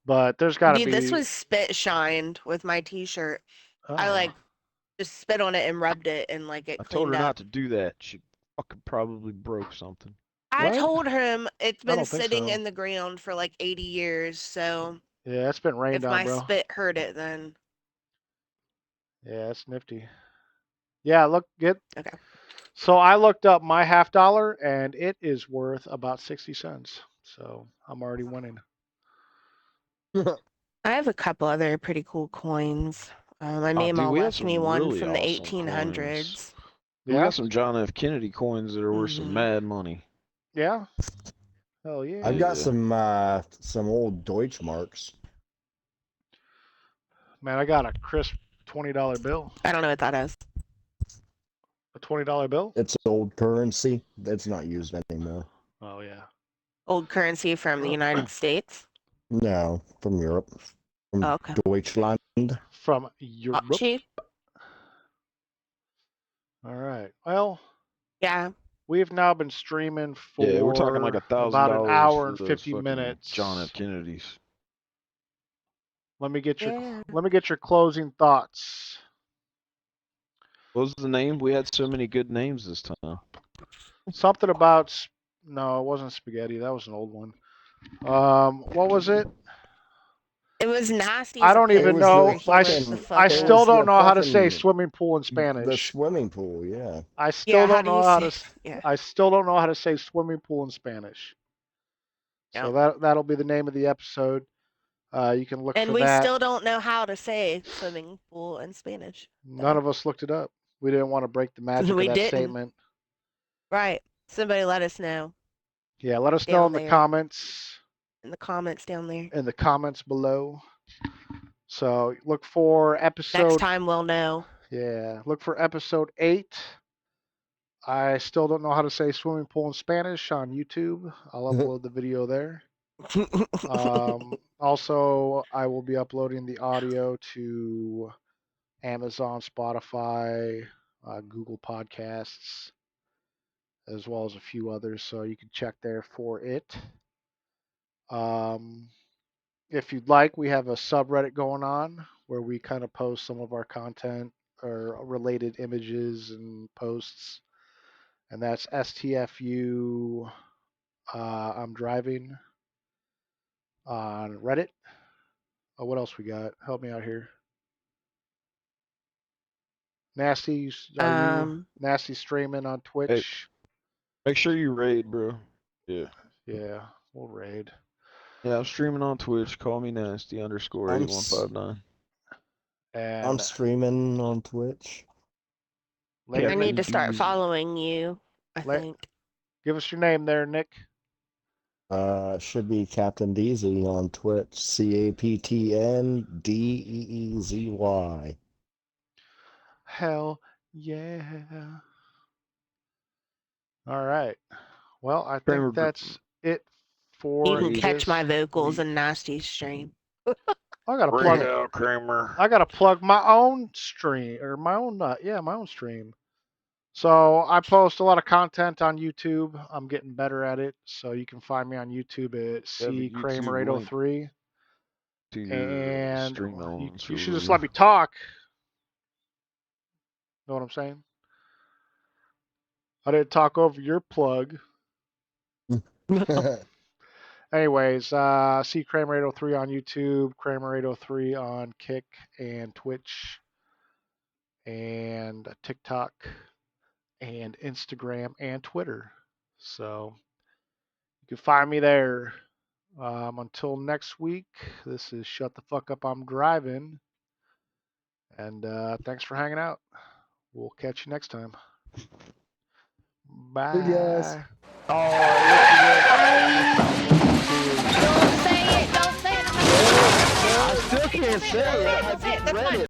But there's got to be. Dude, this was spit shined with my t-shirt. I Oh. like just spit on it and rubbed it and like it I told cleaned her up. not to do that. She fucking probably broke something. I What? told him it's I been don't think sitting so. in the ground for like 80 years, so Yeah, it's been rained if on, my bro. spit hurt it, then Yeah, it's nifty. Yeah, look, okay. So I looked up my $50 and it is worth about 60 cents. So I'm already winning. I have a couple other pretty cool coins. My Oh, dude, Mama we have left me some one really from the awesome 1800s. coins. We Yeah, got some John F. Kennedy coins that are worth some Mhm. mad money. yeah. Hell yeah. I've got Yeah. some old Deutschmarks. Man, I got a crisp $20 bill. I don't know what that is. A $20 bill? It's old currency. It's not used anymore. Oh yeah. Old currency from the United States. No, from Europe. From Oh, okay. Deutschland. From Europe. Cheap. All right. Well, Yeah. we've now been streaming for Yeah, we're talking like $1,000 about an hour for and those 50 fucking minutes. John F. Kennedys. Let me get Yeah. your closing thoughts. What was the name? We had so many good names this time. Something about no, it wasn't spaghetti. That was an old one. What was it? It was nasty. I don't even know. I still don't know how to say swimming pool in Spanish. The swimming pool, yeah. I still don't know how to. Yeah. I still don't know how to say swimming pool in Spanish. So that'll be the name of the episode. You can look for that. And we still don't know how to say swimming pool in Spanish. None of us looked it up. We didn't want to break the magic of that statement. Right. Somebody let us know. Yeah, let us know in the comments. In the comments down there. In the comments below. So look for episode. Next time we'll know. Yeah, look for episode 8. I still don't know how to say swimming pool in Spanish on YouTube. I'll upload the video there. Also, I will be uploading the audio to Amazon, Spotify, Google Podcasts, as well as a few others. So you can check there for it. If you'd like, we have a subreddit going on where we kind of post some of our content or related images and posts. And that's STFU I'm driving on Reddit. Oh, what else we got? Help me out here. Nasty, are you Nasty streaming on Twitch? Hey, make sure you raid, bro. Yeah. Yeah, we'll raid. Yeah, I'm streaming on Twitch. Call me nasty_8159. And I'm streaming on Twitch. I need to start following you, I think. Give us your name there, Nick. Should be Captain Deezy on Twitch. CaptnDeezy. Hell yeah. All right. Well, I think that's it for you can catch my vocals in Nasty's stream. I gotta plug out, Kramer. I gotta plug my own stream or my own stream. So I post a lot of content on YouTube. I'm getting better at it. So you can find me on YouTube at CKramer803. And you should just let me talk. Know what I'm saying? I didn't talk over your plug. Anyways, see Kramer803 on YouTube, Kramer803 on Kick and Twitch and TikTok and Instagram and Twitter. So you can find me there. Until next week, this is Shut the Fuck Up, I'm Driving. And thanks for hanging out. We'll catch you next time. Bye. Hey guys. Don't say it. Don't say it. I still can't say it. I just read it.